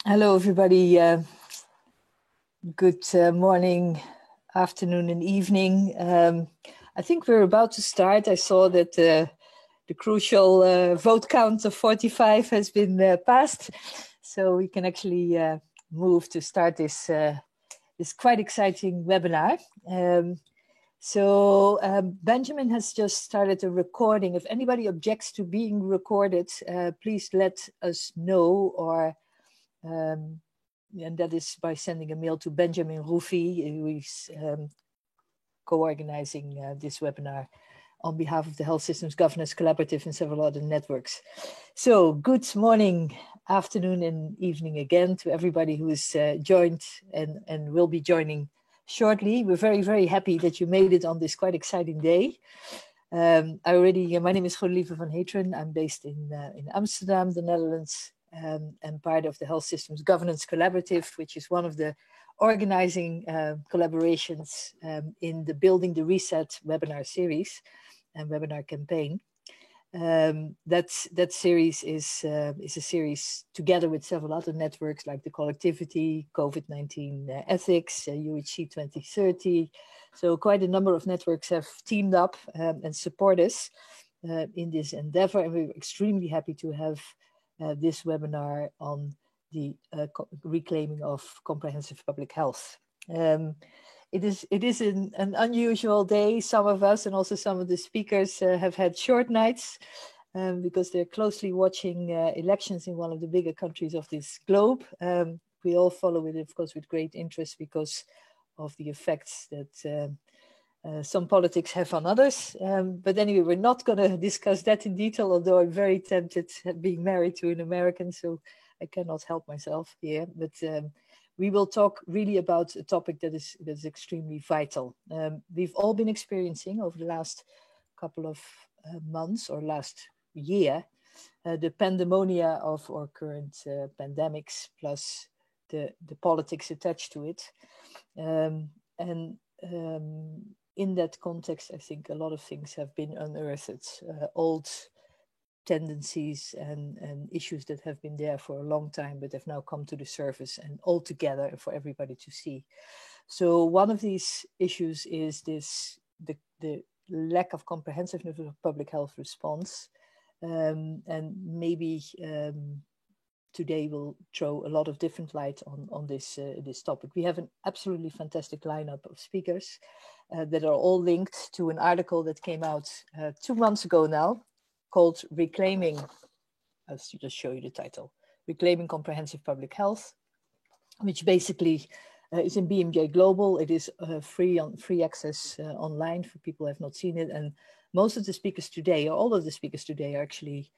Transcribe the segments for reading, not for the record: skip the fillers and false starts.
Hello, everybody. Good morning, afternoon, and evening. I think we're about to start. I saw that the crucial vote count of 45 has been passed, so we can actually move to start this quite exciting webinar. Benjamin has just started a recording. If anybody objects to being recorded, please let us know, or and that is by sending a mail to Benjamin Rufi, who is co-organizing this webinar on behalf of the Health Systems Governance Collaborative and several other networks. So good morning, afternoon, and evening again to everybody who is joined and will be joining shortly. We're very, very happy that you made it on this quite exciting day. My name is Godelieve van Heteren. I'm based in Amsterdam, the Netherlands, and part of the Health Systems Governance Collaborative, which is one of the organizing collaborations in the Building the Reset webinar series and webinar campaign. That series is a series together with several other networks like the Collectivity, COVID-19 Ethics, UHC 2030. So quite a number of networks have teamed up and support us in this endeavor, and we're extremely happy to have this webinar on the reclaiming of comprehensive public health. It is an unusual day. Some of us and also some of the speakers have had short nights because they're closely watching elections in one of the bigger countries of this globe. We all follow it, of course, with great interest because of the effects that some politics have on others. But anyway, we're not going to discuss that in detail, although I'm very tempted being married to an American, so I cannot help myself here. But we will talk really about a topic that is extremely vital. We've all been experiencing over the last couple of months or last year, the pandemonia of our current pandemics plus the politics attached to it. In that context, I think a lot of things have been unearthed, old tendencies and issues that have been there for a long time, but have now come to the surface and all together for everybody to see. So one of these issues is the lack of comprehensiveness of public health response. And maybe today will throw a lot of different light on this topic. We have an absolutely fantastic lineup of speakers that are all linked to an article that came out 2 months ago now, called Reclaiming, I'll just show you the title, Reclaiming Comprehensive Public Health, which basically is in BMJ Global. It is free access online for people who have not seen it. And most of the speakers today, or all of the speakers today, are actually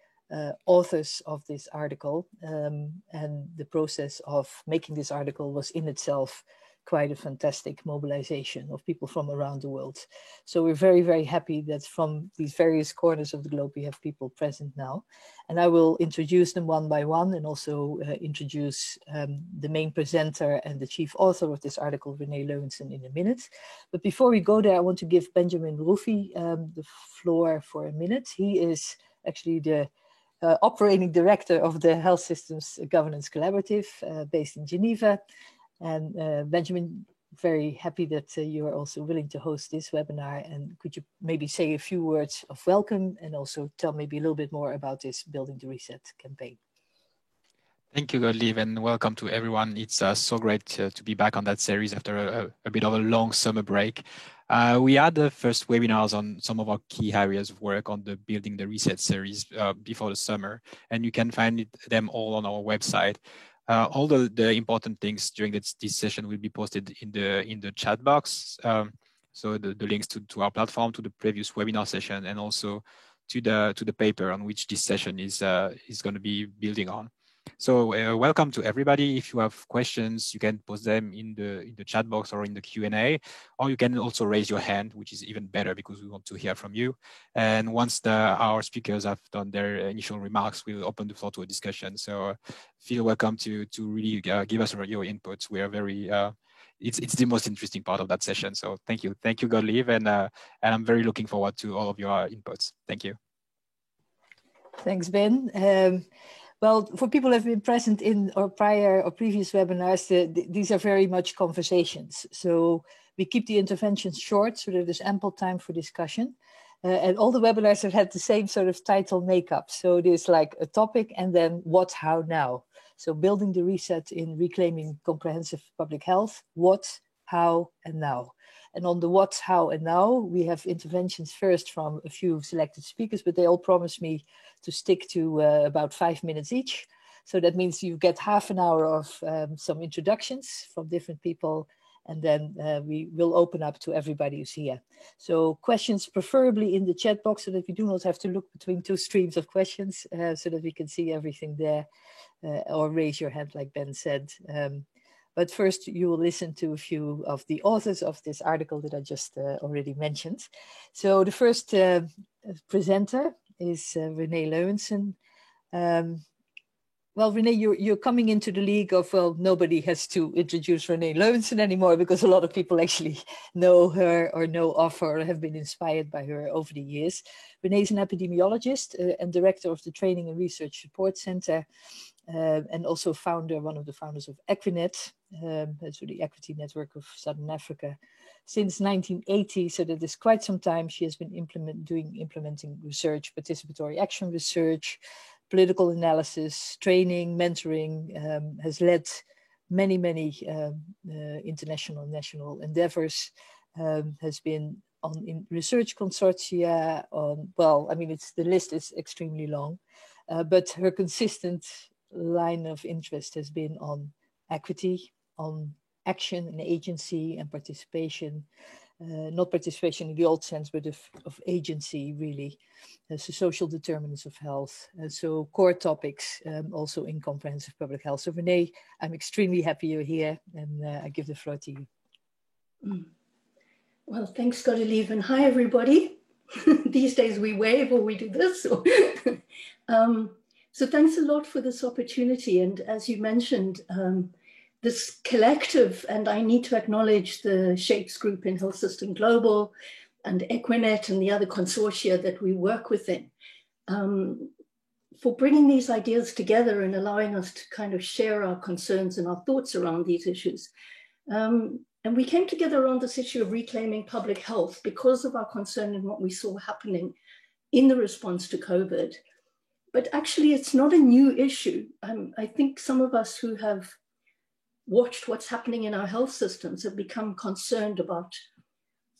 authors of this article. And the process of making this article was in itself quite a fantastic mobilization of people from around the world. So we're very, very happy that from these various corners of the globe, we have people present now. And I will introduce them one by one and also introduce the main presenter and the chief author of this article, René Leunssen, in a minute. But before we go there, I want to give Benjamin Rufi the floor for a minute. He is actually the operating director of the Health Systems Governance Collaborative based in Geneva. And Benjamin, very happy that you are also willing to host this webinar. And could you maybe say a few words of welcome and also tell maybe a little bit more about this Building the Reset campaign? Thank you, Godelieve, and welcome to everyone. It's so great to be back on that series after a bit of a long summer break. We had the first webinars on some of our key areas of work on the Building the Reset series before the summer, and you can find them all on our website. All the important things during this session will be posted in the chat box. So the links to our platform, to the previous webinar session, and also to the paper on which this session is going to be building on. So welcome to everybody. If you have questions, you can post them in the chat box or in the Q&A, or you can also raise your hand, which is even better because we want to hear from you. And once our speakers have done their initial remarks, we'll open the floor to a discussion. So feel welcome to really give us your inputs. We are very it's the most interesting part of that session. So thank you, Godelieve, and I'm very looking forward to all of your inputs. Thank you. Thanks, Ben. Well, for people who have been present in our prior or previous webinars, these are very much conversations. So we keep the interventions short so that there's ample time for discussion. And all the webinars have had the same sort of title makeup. So there's like a topic and then what, how, now. So building the reset in reclaiming comprehensive public health, what, how, and now. And on the what, how, and now, we have interventions first from a few selected speakers, but they all promised me to stick to about 5 minutes each. So that means you get half an hour of some introductions from different people, and then we will open up to everybody who's here. So questions preferably in the chat box so that we do not have to look between two streams of questions so that we can see everything there, or raise your hand like Ben said. But first you will listen to a few of the authors of this article that I just already mentioned. So the first presenter is Renee Leunssen. Well, Renee, you're coming into the league of, well, nobody has to introduce Renee Leunssen anymore because a lot of people actually know her or know of her or have been inspired by her over the years. Renee is an epidemiologist and director of the Training and Research Support Center, and also one of the founders of Equinet, so the Equity Network of Southern Africa. Since 1980, so that is quite some time, she has been implementing research, participatory action research, political analysis, training, mentoring, has led many international and national endeavors, has been in research consortia on, well, I mean, the list is extremely long, but her consistent line of interest has been on equity, on action and agency and participation, not participation in the old sense, but of agency really. So social determinants of health. So core topics also in comprehensive public health. So Renee, I'm extremely happy you're here, and I give the floor to you. Well, thanks, Godelieve, and hi, everybody. These days we wave or we do this. So thanks a lot for this opportunity. And as you mentioned, this collective, and I need to acknowledge the Shapes Group in Health System Global and Equinet and the other consortia that we work within, for bringing these ideas together and allowing us to kind of share our concerns and our thoughts around these issues. And we came together around this issue of reclaiming public health because of our concern and what we saw happening in the response to COVID. But actually, it's not a new issue. I think some of us who have watched what's happening in our health systems have become concerned about,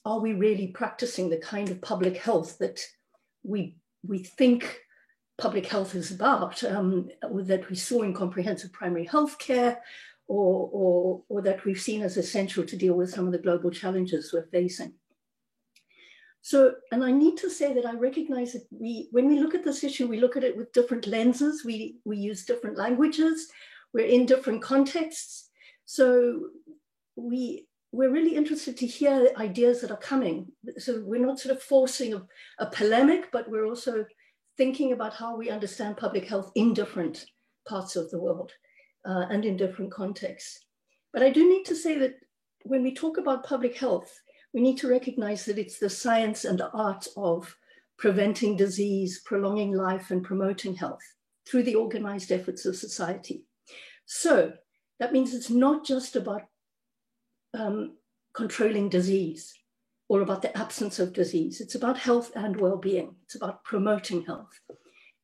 are we really practicing the kind of public health that we think public health is about, that we saw in comprehensive primary health care, or that we've seen as essential to deal with some of the global challenges we're facing. So, and I need to say that I recognize that when we look at this issue, we look at it with different lenses. We use different languages. We're in different contexts. So we're really interested to hear ideas that are coming. So we're not sort of forcing a polemic, but we're also thinking about how we understand public health in different parts of the world and in different contexts. But I do need to say that when we talk about public health, we need to recognize that it's the science and the art of preventing disease, prolonging life, and promoting health through the organized efforts of society. So that means it's not just about controlling disease or about the absence of disease. It's about health and well-being. It's about promoting health.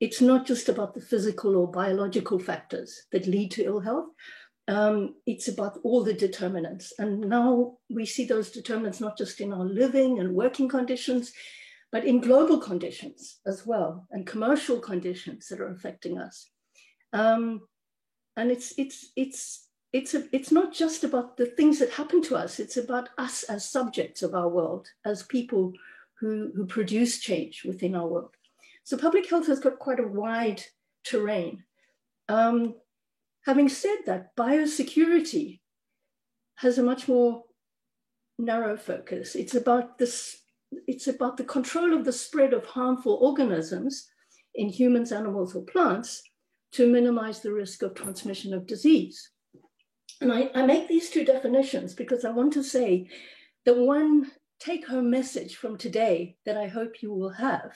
It's not just about the physical or biological factors that lead to ill health. It's about all the determinants. And now we see those determinants not just in our living and working conditions, but in global conditions as well, and commercial conditions that are affecting us. And it's not just about the things that happen to us. It's about us as subjects of our world, as people who produce change within our world. So public health has got quite a wide terrain. Having said that, biosecurity has a much more narrow focus. It's about the control of the spread of harmful organisms in humans, animals, or plants to minimize the risk of transmission of disease. And I make these two definitions because I want to say that one take-home message from today that I hope you will have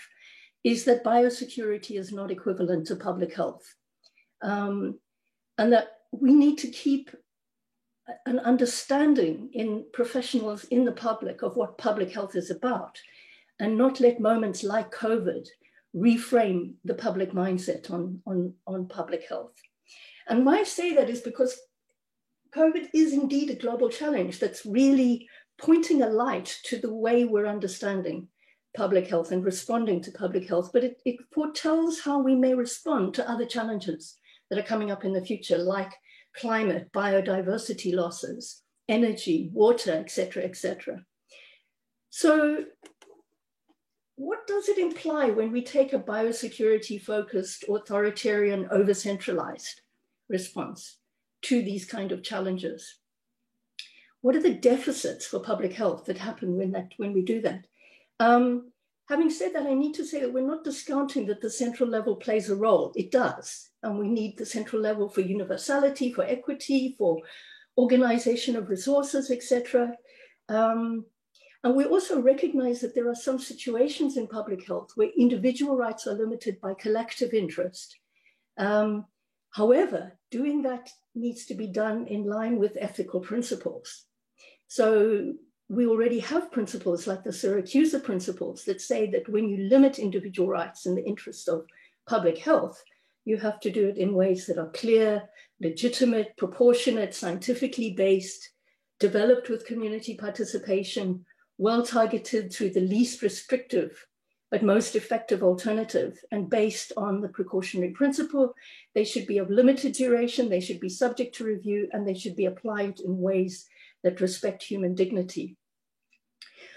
is that biosecurity is not equivalent to public health. and that we need to keep an understanding in professionals, in the public, of what public health is about, and not let moments like COVID reframe the public mindset on public health. And why I say that is because COVID is indeed a global challenge that's really pointing a light to the way we're understanding public health and responding to public health, but it foretells how we may respond to other challenges that are coming up in the future, like climate, biodiversity losses, energy, water, et cetera, et cetera. So what does it imply when we take a biosecurity-focused, authoritarian, over-centralized response to these kind of challenges? What are the deficits for public health that happen when we do that? Having said that, I need to say that we're not discounting that the central level plays a role. It does. And we need the central level for universality, for equity, for organization of resources, etc. And we also recognize that there are some situations in public health where individual rights are limited by collective interest. However, doing that needs to be done in line with ethical principles. So we already have principles like the Syracuse principles that say that when you limit individual rights in the interest of public health, you have to do it in ways that are clear, legitimate, proportionate, scientifically based, developed with community participation, well-targeted through the least restrictive but most effective alternative, and based on the precautionary principle. They should be of limited duration, they should be subject to review, and they should be applied in ways that respect human dignity.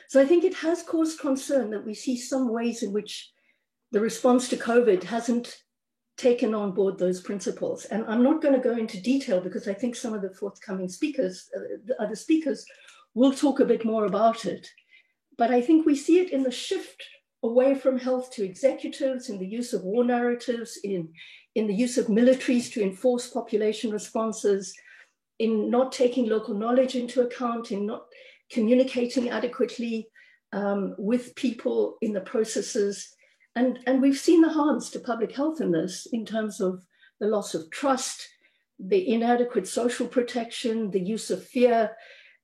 So I think it has caused concern that we see some ways in which the response to COVID hasn't taken on board those principles. And I'm not going to go into detail because I think some of the forthcoming speakers, the other speakers, will talk a bit more about it. But I think we see it in the shift away from health to executives, in the use of war narratives, in the use of militaries to enforce population responses, in not taking local knowledge into account, in not communicating adequately with people in the processes. And we've seen the harms to public health in this, in terms of the loss of trust, the inadequate social protection, the use of fear,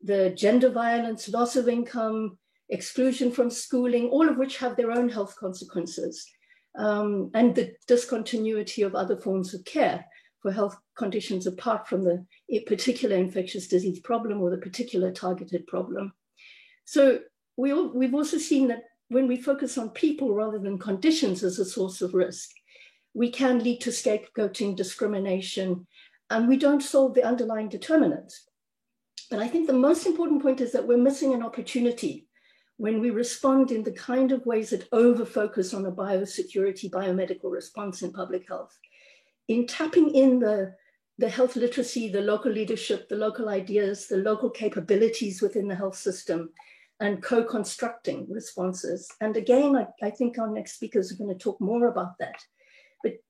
the gender violence, loss of income, exclusion from schooling, all of which have their own health consequences, and the discontinuity of other forms of care for health conditions apart from the particular infectious disease problem or the particular targeted problem. So we've also seen that when we focus on people rather than conditions as a source of risk, we can lead to scapegoating, discrimination, and we don't solve the underlying determinants. But I think the most important point is that we're missing an opportunity when we respond in the kind of ways that over-focus on a biosecurity, biomedical response in public health, in tapping in the health literacy, the local leadership, the local ideas, the local capabilities within the health system, and co-constructing responses. And again, I think our next speakers are going to talk more about that.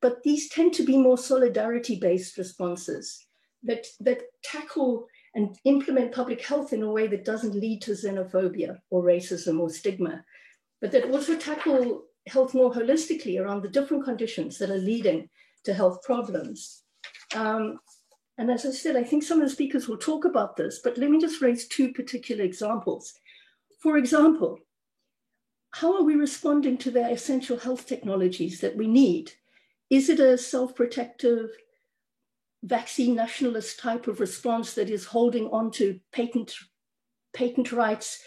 But these tend to be more solidarity-based responses that tackle and implement public health in a way that doesn't lead to xenophobia or racism or stigma, but that also tackle health more holistically around the different conditions that are leading to health problems. And as I said, I think some of the speakers will talk about this, but let me just raise two particular examples. For example, how are we responding to the essential health technologies that we need? Is it a self-protective, vaccine nationalist type of response that is holding on to patent rights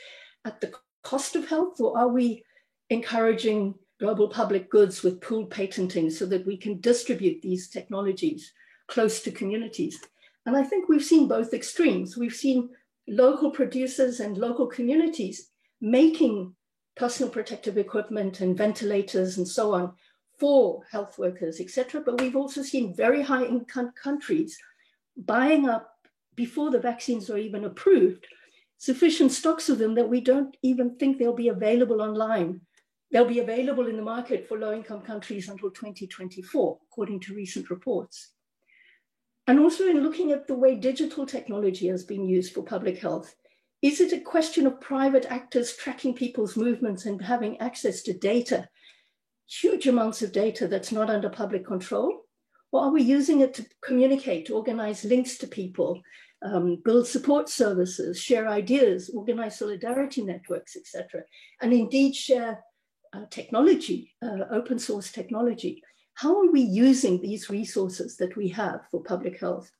at the cost of health? Or are we encouraging global public goods with pooled patenting so that we can distribute these technologies close to communities? And I think we've seen both extremes. We've seen local producers and local communities making personal protective equipment and ventilators and so on for health workers, etc. But we've also seen very high income countries buying up, before the vaccines are even approved, sufficient stocks of them that we don't even think they'll be available online. They'll be available in the market for low-income countries until 2024, according to recent reports. And also in looking at the way digital technology has been used for public health, is it a question of private actors tracking people's movements and having access to data, huge amounts of data that's not under public control? Or are we using it to communicate, organize links to people, build support services, share ideas, organize solidarity networks, etc., and indeed share technology, open source technology? How are we using these resources that we have for public health?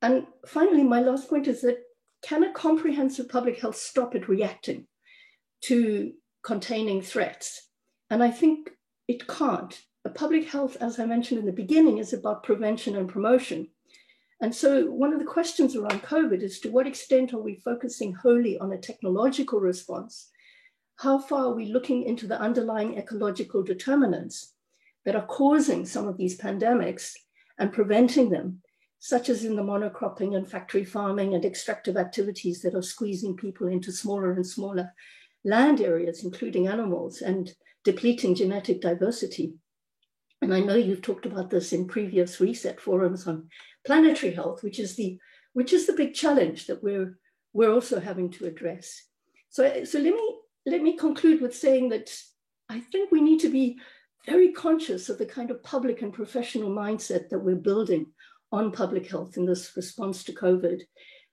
And finally, my last point is that can a comprehensive public health stop at reacting to containing threats? And I think it can't. Public health, as I mentioned in the beginning, is about prevention and promotion. And so one of the questions around COVID is, to what extent are we focusing wholly on a technological response? How far are we looking into the underlying ecological determinants that are causing some of these pandemics and preventing them, such as in the monocropping and factory farming and extractive activities that are squeezing people into smaller and smaller land areas, including animals, and depleting genetic diversity? And I know you've talked about this in previous reset forums on planetary health, which is the big challenge that we're also having to address. So let me conclude with saying that I think we need to be very conscious of the kind of public and professional mindset that we're building on public health in this response to COVID,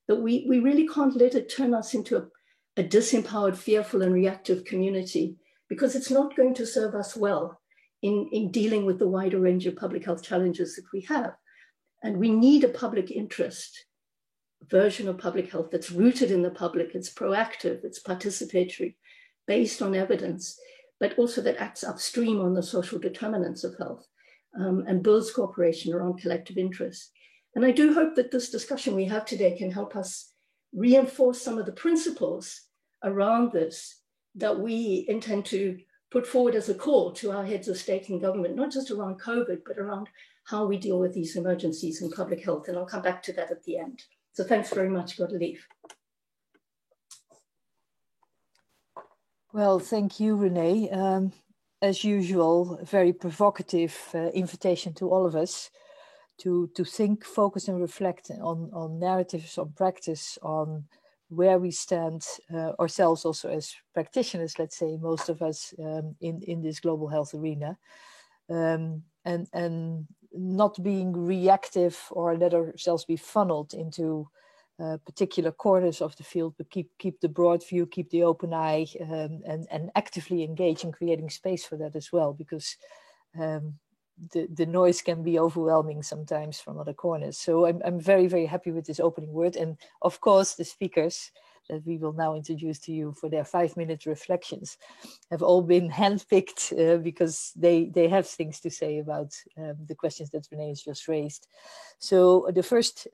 that we really can't let it turn us into a disempowered, fearful, and reactive community, because it's not going to serve us well in dealing with the wider range of public health challenges that we have. And we need a public interest version of public health that's rooted in the public, it's proactive, it's participatory, based on evidence, but also that acts upstream on the social determinants of health, and builds cooperation around collective interests. And I do hope that this discussion we have today can help us reinforce some of the principles around this that we intend to put forward as a call to our heads of state and government, not just around COVID, but around how we deal with these emergencies in public health. And I'll come back to that at the end. So thanks very much, Godelieve. Well, thank you, Renee. As usual, a very provocative invitation to all of us to think, focus, and reflect on narratives, on practice, on where we stand ourselves also as practitioners, let's say, most of us in this global health arena, and not being reactive or let ourselves be funneled into particular corners of the field, but keep the broad view, keep the open eye, and actively engage in creating space for that as well, because the noise can be overwhelming sometimes from other corners. So I'm very, very happy with this opening word. And of course, the speakers that we will now introduce to you for their 5-minute reflections have all been handpicked because they have things to say about the questions that Renee has just raised. So the first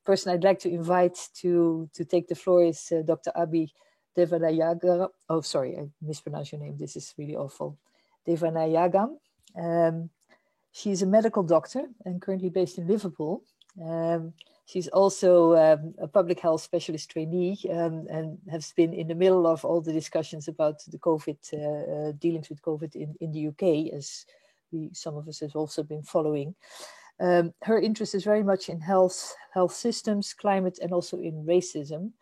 person I'd like to invite to take the floor is Dr. Abhi Devanayagam. Oh, sorry, I mispronounced your name. This is really awful. Devanayagam. She's a medical doctor and currently based in Liverpool. She's also a public health specialist trainee and has been in the middle of all the discussions about the COVID, dealings with COVID in the UK, as some of us have also been following. Her interest is very much in health systems, climate, and also in racism.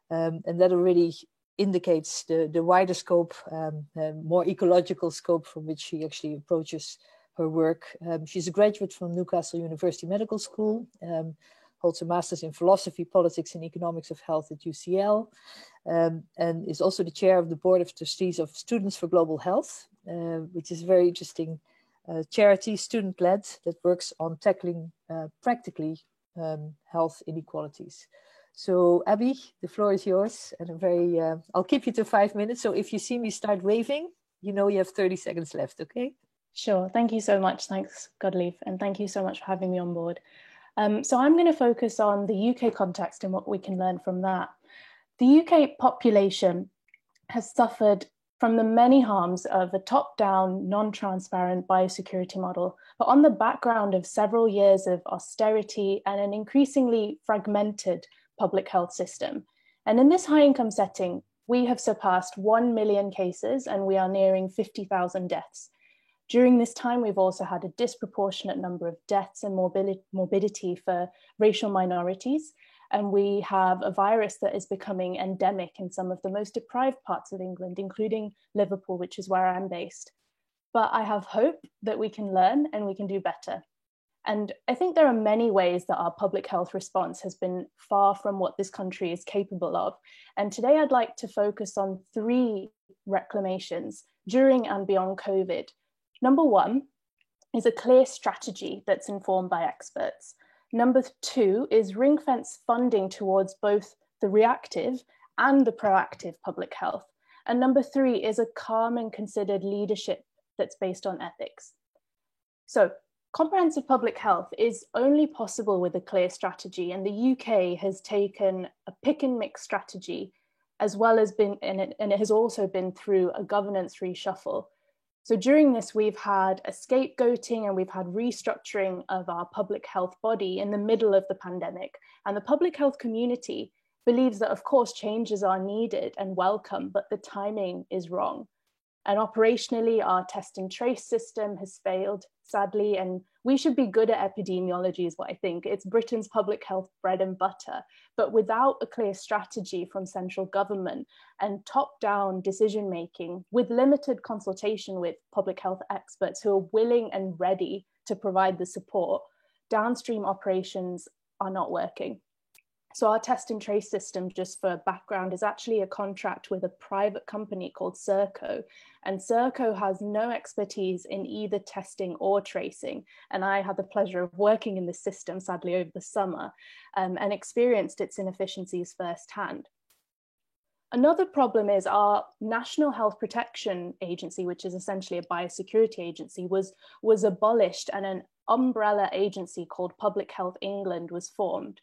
And that already indicates the wider scope, more ecological scope from which she actually approaches her work. She's a graduate from Newcastle University Medical School, holds a master's in philosophy, politics, and economics of health at UCL, and is also the chair of the board of trustees of Students for Global Health, which is a very interesting charity, student-led, that works on tackling practically health inequalities. So Abhi, the floor is yours, and I'll keep you to 5 minutes. So if you see me start waving, you know you have 30 seconds left, okay? Sure, thank you so much. Thanks, Godelieve, and thank you so much for having me on board. So I'm going to focus on the UK context and what we can learn from that. The UK population has suffered from the many harms of a top-down, non-transparent biosecurity model, but on the background of several years of austerity and an increasingly fragmented public health system. And in this high-income setting, we have surpassed 1 million cases and we are nearing 50,000 deaths. During this time, we've also had a disproportionate number of deaths and morbidity for racial minorities. And we have a virus that is becoming endemic in some of the most deprived parts of England, including Liverpool, which is where I'm based. But I have hope that we can learn and we can do better. And I think there are many ways that our public health response has been far from what this country is capable of. And today I'd like to focus on 3 reclamations during and beyond COVID. Number 1 is a clear strategy that's informed by experts. Number 2 is ring-fence funding towards both the reactive and the proactive public health. And number 3 is a calm and considered leadership that's based on ethics. So comprehensive public health is only possible with a clear strategy, and the UK has taken a pick and mix strategy, as well as and it has also been through a governance reshuffle. So during this, we've had a scapegoating and we've had restructuring of our public health body in the middle of the pandemic. And the public health community believes that, of course, changes are needed and welcome, but the timing is wrong. And operationally, our test and trace system has failed, sadly, and we should be good at epidemiology is what I think. It's Britain's public health bread and butter, but without a clear strategy from central government and top-down decision-making with limited consultation with public health experts who are willing and ready to provide the support, downstream operations are not working. So our test and trace system, just for background, is actually a contract with a private company called Serco. And Serco has no expertise in either testing or tracing. And I had the pleasure of working in this system, sadly, over the summer, and experienced its inefficiencies firsthand. Another problem is our National Health Protection Agency, which is essentially a biosecurity agency, was abolished, and an umbrella agency called Public Health England was formed.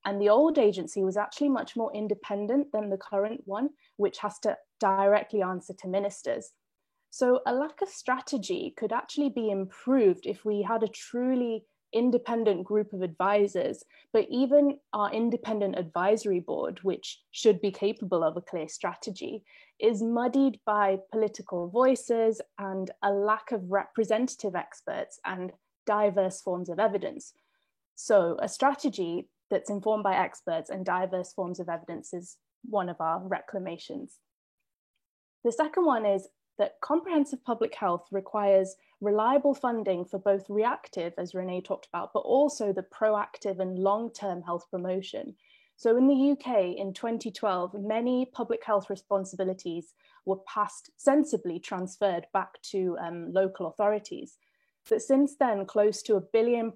And the old agency was actually much more independent than the current one, which has to directly answer to ministers. So a lack of strategy could actually be improved if we had a truly independent group of advisors, but even our independent advisory board, which should be capable of a clear strategy, is muddied by political voices and a lack of representative experts and diverse forms of evidence. So a strategy that's informed by experts and diverse forms of evidence is one of our reclamations. The second one is that comprehensive public health requires reliable funding for both reactive, as Renee talked about, but also the proactive and long-term health promotion. So in the UK in 2012, many public health responsibilities were sensibly transferred back to local authorities. But since then, close to £1 billion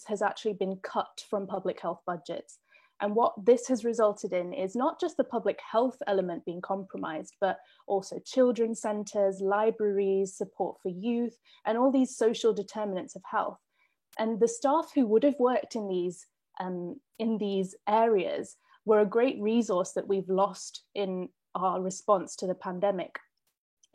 has actually been cut from public health budgets. And what this has resulted in is not just the public health element being compromised, but also children's centres, libraries, support for youth, and all these social determinants of health. And the staff who would have worked in these areas were a great resource that we've lost in our response to the pandemic.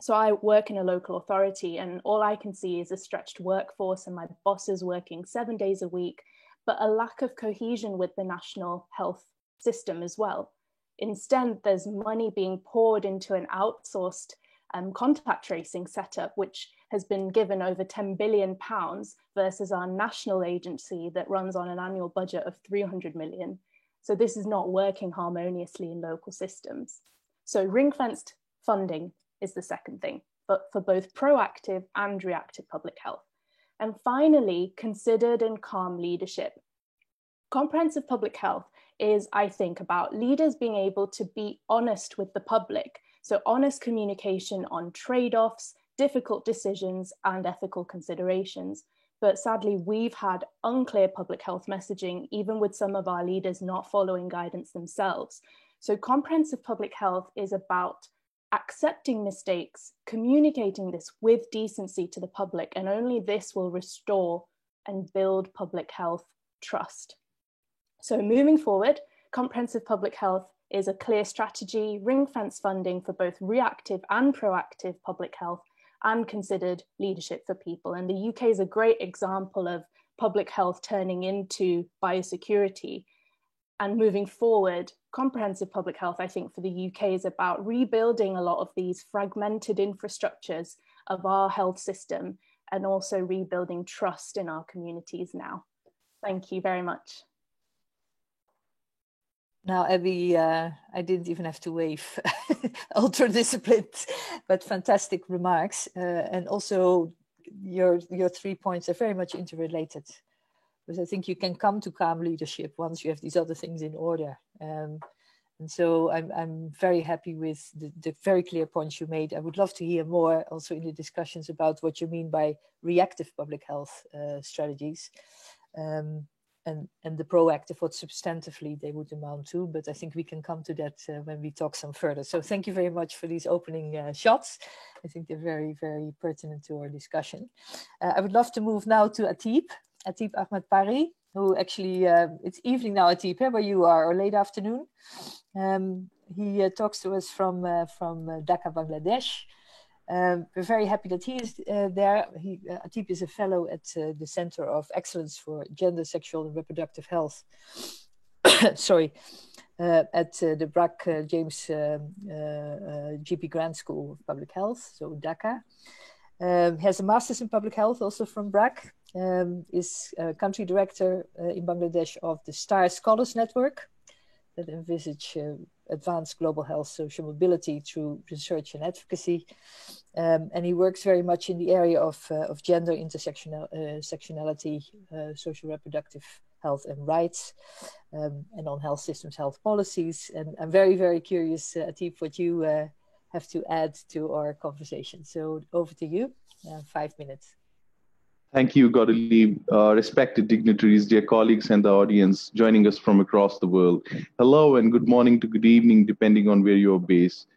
So I work in a local authority, and all I can see is a stretched workforce and my boss is working 7 days a week, but a lack of cohesion with the national health system as well. Instead, there's money being poured into an outsourced contact tracing setup, which has been given over £10 billion versus our national agency that runs on an annual budget of 300 million. So this is not working harmoniously in local systems. So ring-fenced funding is the second thing, but for both proactive and reactive public health. And finally, considered and calm leadership. Comprehensive public health is, I think, about leaders being able to be honest with the public. So honest communication on trade-offs, difficult decisions, and ethical considerations. But sadly, we've had unclear public health messaging, even with some of our leaders not following guidance themselves. So comprehensive public health is about accepting mistakes, communicating this with decency to the public, and only this will restore and build public health trust. So moving forward, comprehensive public health is a clear strategy, ring-fence funding for both reactive and proactive public health, and considered leadership for people. And the UK is a great example of public health turning into biosecurity. And moving forward, comprehensive public health, I think, for the UK is about rebuilding a lot of these fragmented infrastructures of our health system and also rebuilding trust in our communities now. Thank you very much. Now, Abby, I didn't even have to wave ultra-disciplined, but fantastic remarks. And also your 3 points are very much interrelated. because I think you can come to calm leadership once you have these other things in order. And so I'm very happy with the very clear points you made. I would love to hear more also in the discussions about what you mean by reactive public health strategies, and the proactive, what substantively they would amount to. But I think we can come to that when we talk some further. So thank you very much for these opening shots. I think they're very, very pertinent to our discussion. I would love to move now to Atib Ahmed Pari, who actually, it's evening now, Atib, where you are, or late afternoon. He talks to us from Dhaka, Bangladesh. We're very happy that he is there. Atib is a fellow at the Center of Excellence for Gender, Sexual and Reproductive Health. Sorry, at the BRAC James GP Grant School of Public Health, so Dhaka. Has a master's in public health also from BRAC. Is country director in Bangladesh of the STAR Scholars Network that envisage advanced global health social mobility through research and advocacy. And he works very much in the area of gender, intersectionality, social reproductive health and rights, and on health systems, health policies. And I'm very, very curious, Atib, what you have to add to our conversation. So over to you, 5 minutes. Thank you, Godelieve. Respected dignitaries, dear colleagues and the audience joining us from across the world. Hello and good morning to good evening, depending on where you're based.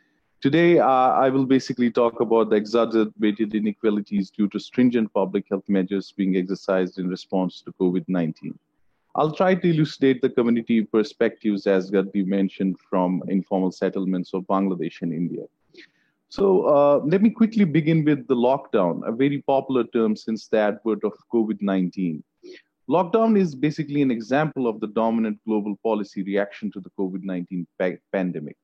Today, I will basically talk about the exacerbated inequalities due to stringent public health measures being exercised in response to COVID-19. I'll try to elucidate the community perspectives, as Godelieve mentioned, from informal settlements of Bangladesh and India. So let me quickly begin with the lockdown, a very popular term since the advent of COVID-19. Lockdown is basically an example of the dominant global policy reaction to the COVID-19 pandemic.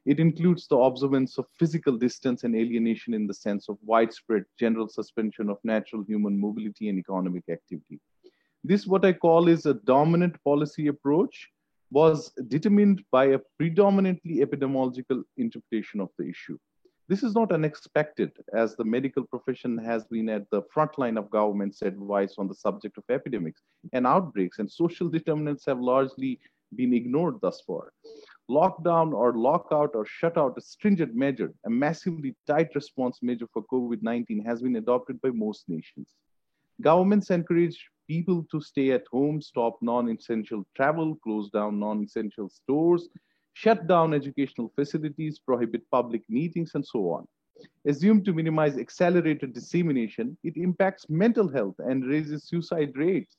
It includes the observance of physical distance and alienation in the sense of widespread general suspension of natural human mobility and economic activity. This, what I call is a dominant policy approach, was determined by a predominantly epidemiological interpretation of the issue. This is not unexpected, as the medical profession has been at the front line of government's advice on the subject of epidemics and outbreaks, and social determinants have largely been ignored thus far. Lockdown or lockout or shutout, a stringent measure, a massively tight response measure for COVID-19 has been adopted by most nations. Governments encourage people to stay at home, stop non-essential travel, close down non-essential stores, shut down educational facilities, prohibit public meetings, and so on. Assumed to minimize accelerated dissemination, it impacts mental health and raises suicide rates,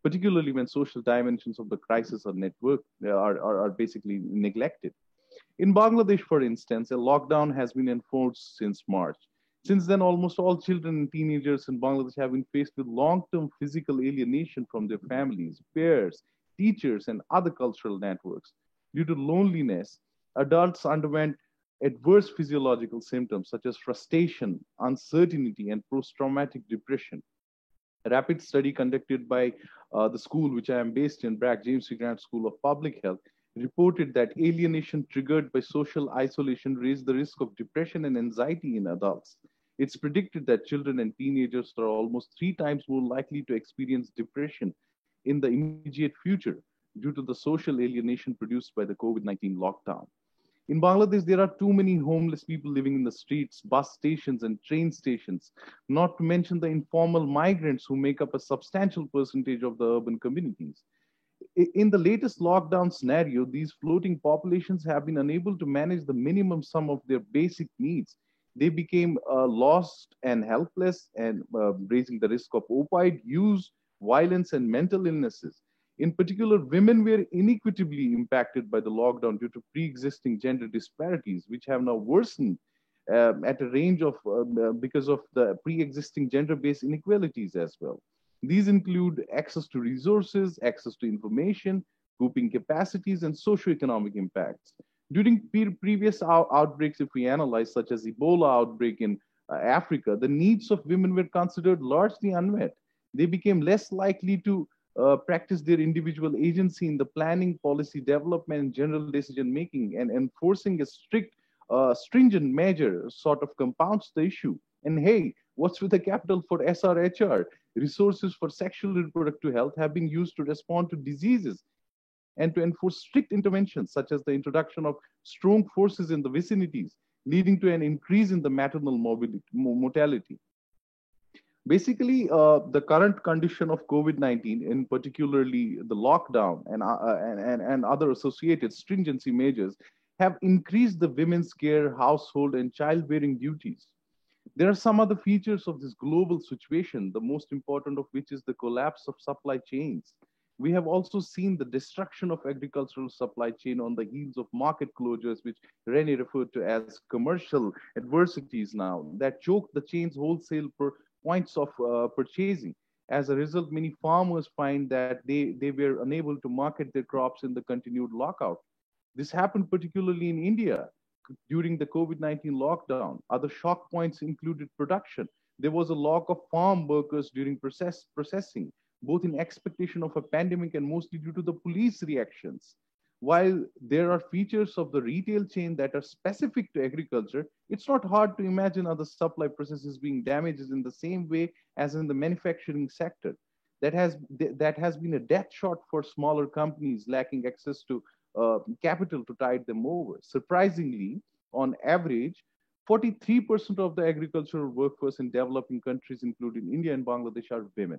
particularly when social dimensions of the crisis are basically neglected. In Bangladesh, for instance, a lockdown has been enforced since March. Since then, almost all children and teenagers in Bangladesh have been faced with long-term physical alienation from their families, peers, teachers, and other cultural networks. Due to loneliness, adults underwent adverse physiological symptoms such as frustration, uncertainty, and post-traumatic depression. A rapid study conducted by the school, which I am based in, BRAC James C. Grant School of Public Health, reported that alienation triggered by social isolation raised the risk of depression and anxiety in adults. It's predicted that children and teenagers are almost 3 times more likely to experience depression in the immediate future due to the social alienation produced by the COVID-19 lockdown. In Bangladesh, there are too many homeless people living in the streets, bus stations, and train stations, not to mention the informal migrants who make up a substantial percentage of the urban communities. In the latest lockdown scenario, these floating populations have been unable to manage the minimum sum of their basic needs. They became lost and helpless, and raising the risk of opioid use, violence, and mental illnesses. In particular, women were inequitably impacted by the lockdown due to pre-existing gender disparities, which have now worsened at a range of, because of the pre-existing gender-based inequalities as well. These include access to resources, access to information, coping capacities, and socioeconomic impacts. During previous outbreaks, if we analyze, such as Ebola outbreak in Africa, the needs of women were considered largely unmet. They became less likely to practice their individual agency in the planning, policy development, and general decision making, and enforcing a stringent measure sort of compounds the issue. And hey, What's with the capital for SRHR? Resources for sexual reproductive health have been used to respond to diseases and to enforce strict interventions, such as the introduction of strong forces in the vicinities, leading to an increase in the maternal mortality. Basically, the current condition of COVID-19, in particularly the lockdown and other associated stringency measures, have increased the women's care, household, and childbearing duties. There are some other features of this global situation, the most important of which is the collapse of supply chains. We have also seen the destruction of agricultural supply chain on the heels of market closures, which René referred to as commercial adversities now, that choke the chain's wholesale points of purchasing. As a result, many farmers find that they were unable to market their crops in the continued lockout. This happened particularly in India during the COVID-19 lockdown. Other shock points included production. There was a lack of farm workers during processing, both in expectation of a pandemic and mostly due to the police reactions. While there are features of the retail chain that are specific to agriculture, it's not hard to imagine other supply processes being damaged in the same way as in the manufacturing sector. That has been a death shot for smaller companies lacking access to capital to tide them over. Surprisingly, on average, 43% of the agricultural workforce in developing countries, including India and Bangladesh, are women.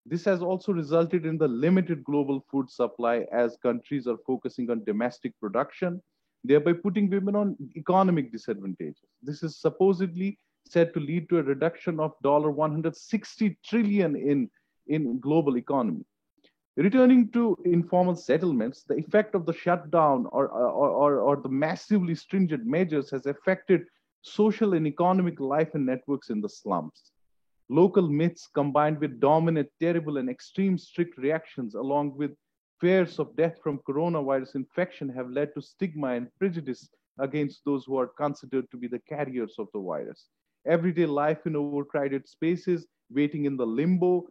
This has also resulted in the limited global food supply as countries are focusing on domestic production, thereby putting women on economic disadvantages. This is supposedly said to lead to a reduction of $160 trillion in global economy. Returning to informal settlements, the effect of the shutdown or the massively stringent measures has affected social and economic life and networks in the slums. Local myths combined with dominant, terrible, and extreme strict reactions, along with fears of death from coronavirus infection, have led to stigma and prejudice against those who are considered to be the carriers of the virus. Everyday life in overcrowded spaces, waiting in the limbo,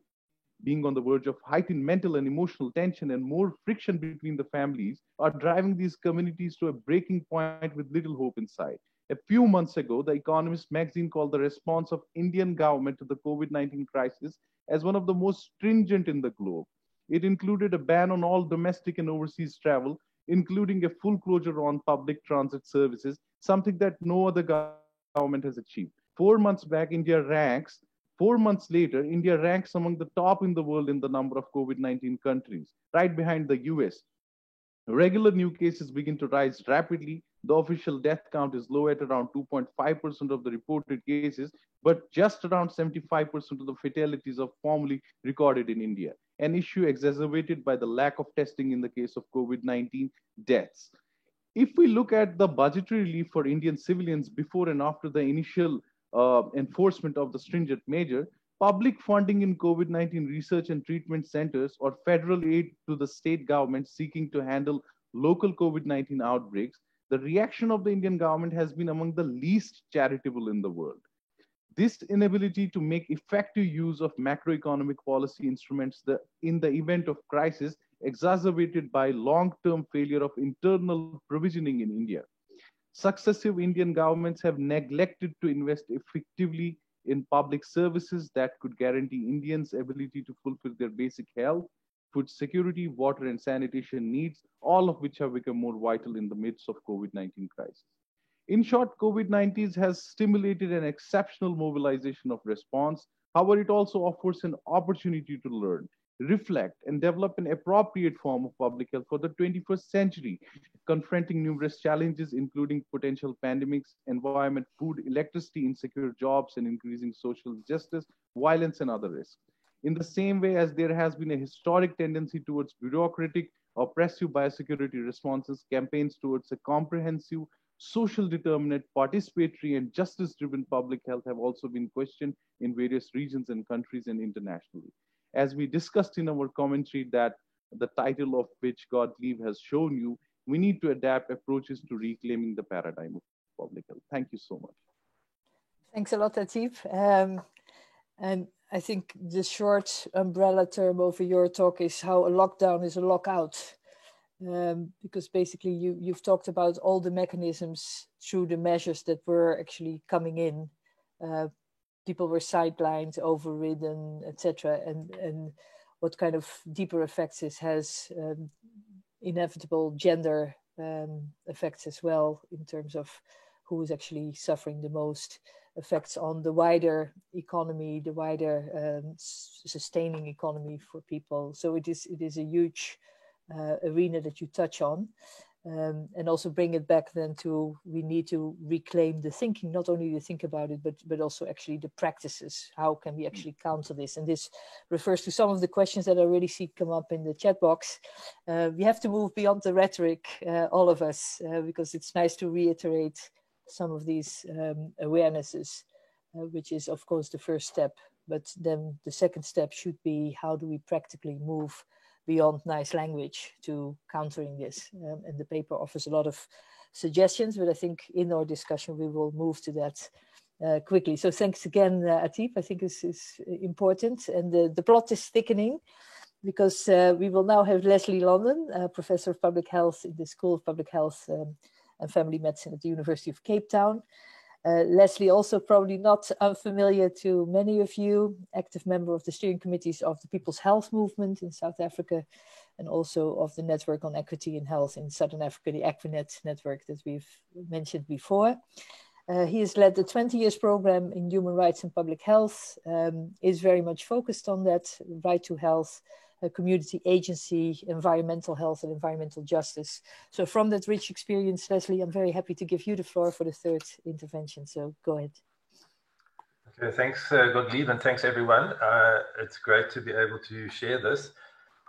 being on the verge of heightened mental and emotional tension and more friction between the families are driving these communities to a breaking point with little hope inside. A few months ago, The Economist magazine called the response of Indian government to the COVID-19 crisis as one of the most stringent in the globe. It included a ban on all domestic and overseas travel, including a full closure on public transit services, something that no other government has achieved. 4 months back, 4 months later, India ranks among the top in the world in the number of COVID-19 countries, right behind the US. Regular new cases begin to rise rapidly. The official death count is low at around 2.5% of the reported cases, but just around 75% of the fatalities are formally recorded in India, an issue exacerbated by the lack of testing in the case of COVID-19 deaths. If we look at the budgetary relief for Indian civilians before and after the initial enforcement of the stringent measure, public funding in COVID-19 research and treatment centers or federal aid to the state government seeking to handle local COVID-19 outbreaks, the reaction of the Indian government has been among the least charitable in the world. This inability to make effective use of macroeconomic policy instruments in the event of crisis exacerbated by long-term failure of internal provisioning in India. Successive Indian governments have neglected to invest effectively in public services that could guarantee Indians' ability to fulfill their basic health, food security, water and sanitation needs, all of which have become more vital in the midst of COVID-19 crisis. In short, COVID-19 has stimulated an exceptional mobilization of response. However, it also offers an opportunity to learn, reflect, and develop an appropriate form of public health for the 21st century, confronting numerous challenges, including potential pandemics, environment, food, electricity, insecure jobs, and increasing social justice, violence, and other risks. In the same way as there has been a historic tendency towards bureaucratic, oppressive biosecurity responses, campaigns towards a comprehensive, social determinant, participatory, and justice-driven public health have also been questioned in various regions and countries and internationally. As we discussed in our commentary that the title of which God Leave has shown you, we need to adapt approaches to reclaiming the paradigm of public health. Thank you so much. Thanks a lot, Atiq. And I think the short umbrella term over your talk is how a lockdown is a lockout. Because basically you've talked about all the mechanisms through the measures that were actually coming in people were sidelined, overridden, etc. And what kind of deeper effects this has, inevitable gender effects as well, in terms of who is actually suffering the most, effects on the wider economy, the wider sustaining economy for people. So it is a huge arena that you touch on. And also bring it back then to, we need to reclaim the thinking, not only to think about it, but also actually the practices. How can we actually counter this? And this refers to some of the questions that I already see come up in the chat box. We have to move beyond the rhetoric, all of us, because it's nice to reiterate some of these awarenesses, which is of course the first step. But then the second step should be, how do we practically move beyond nice language to countering this? And the paper offers a lot of suggestions, but I think in our discussion we will move to that quickly. So thanks again, Ateeb. I think this is important. And the plot is thickening, because we will now have Leslie London, Professor of Public Health in the School of Public Health and Family Medicine at the University of Cape Town. Leslie, also probably not unfamiliar to many of you, active member of the steering committees of the People's Health Movement in South Africa, and also of the Network on Equity in Health in Southern Africa, the Equinet network that we've mentioned before. He has led the 20 years program in human rights and public health, is very much focused on that, right to health, community agency, environmental health and environmental justice. So from that rich experience, Leslie, I'm very happy to give you the floor for the third intervention. So go ahead. Okay, thanks Godlieve, and thanks everyone. It's great to be able to share this.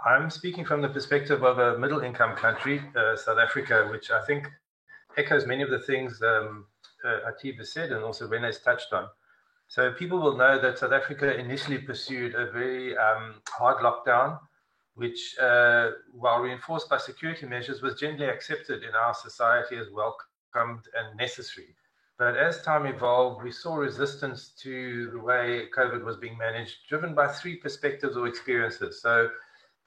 I'm speaking from the perspective of a middle income country, South Africa, which I think echoes many of the things Ateeb has said and also René's touched on. So people will know that South Africa initially pursued a very hard lockdown, which, while reinforced by security measures, was generally accepted in our society as welcomed and necessary. But as time evolved, we saw resistance to the way COVID was being managed, driven by three perspectives or experiences. So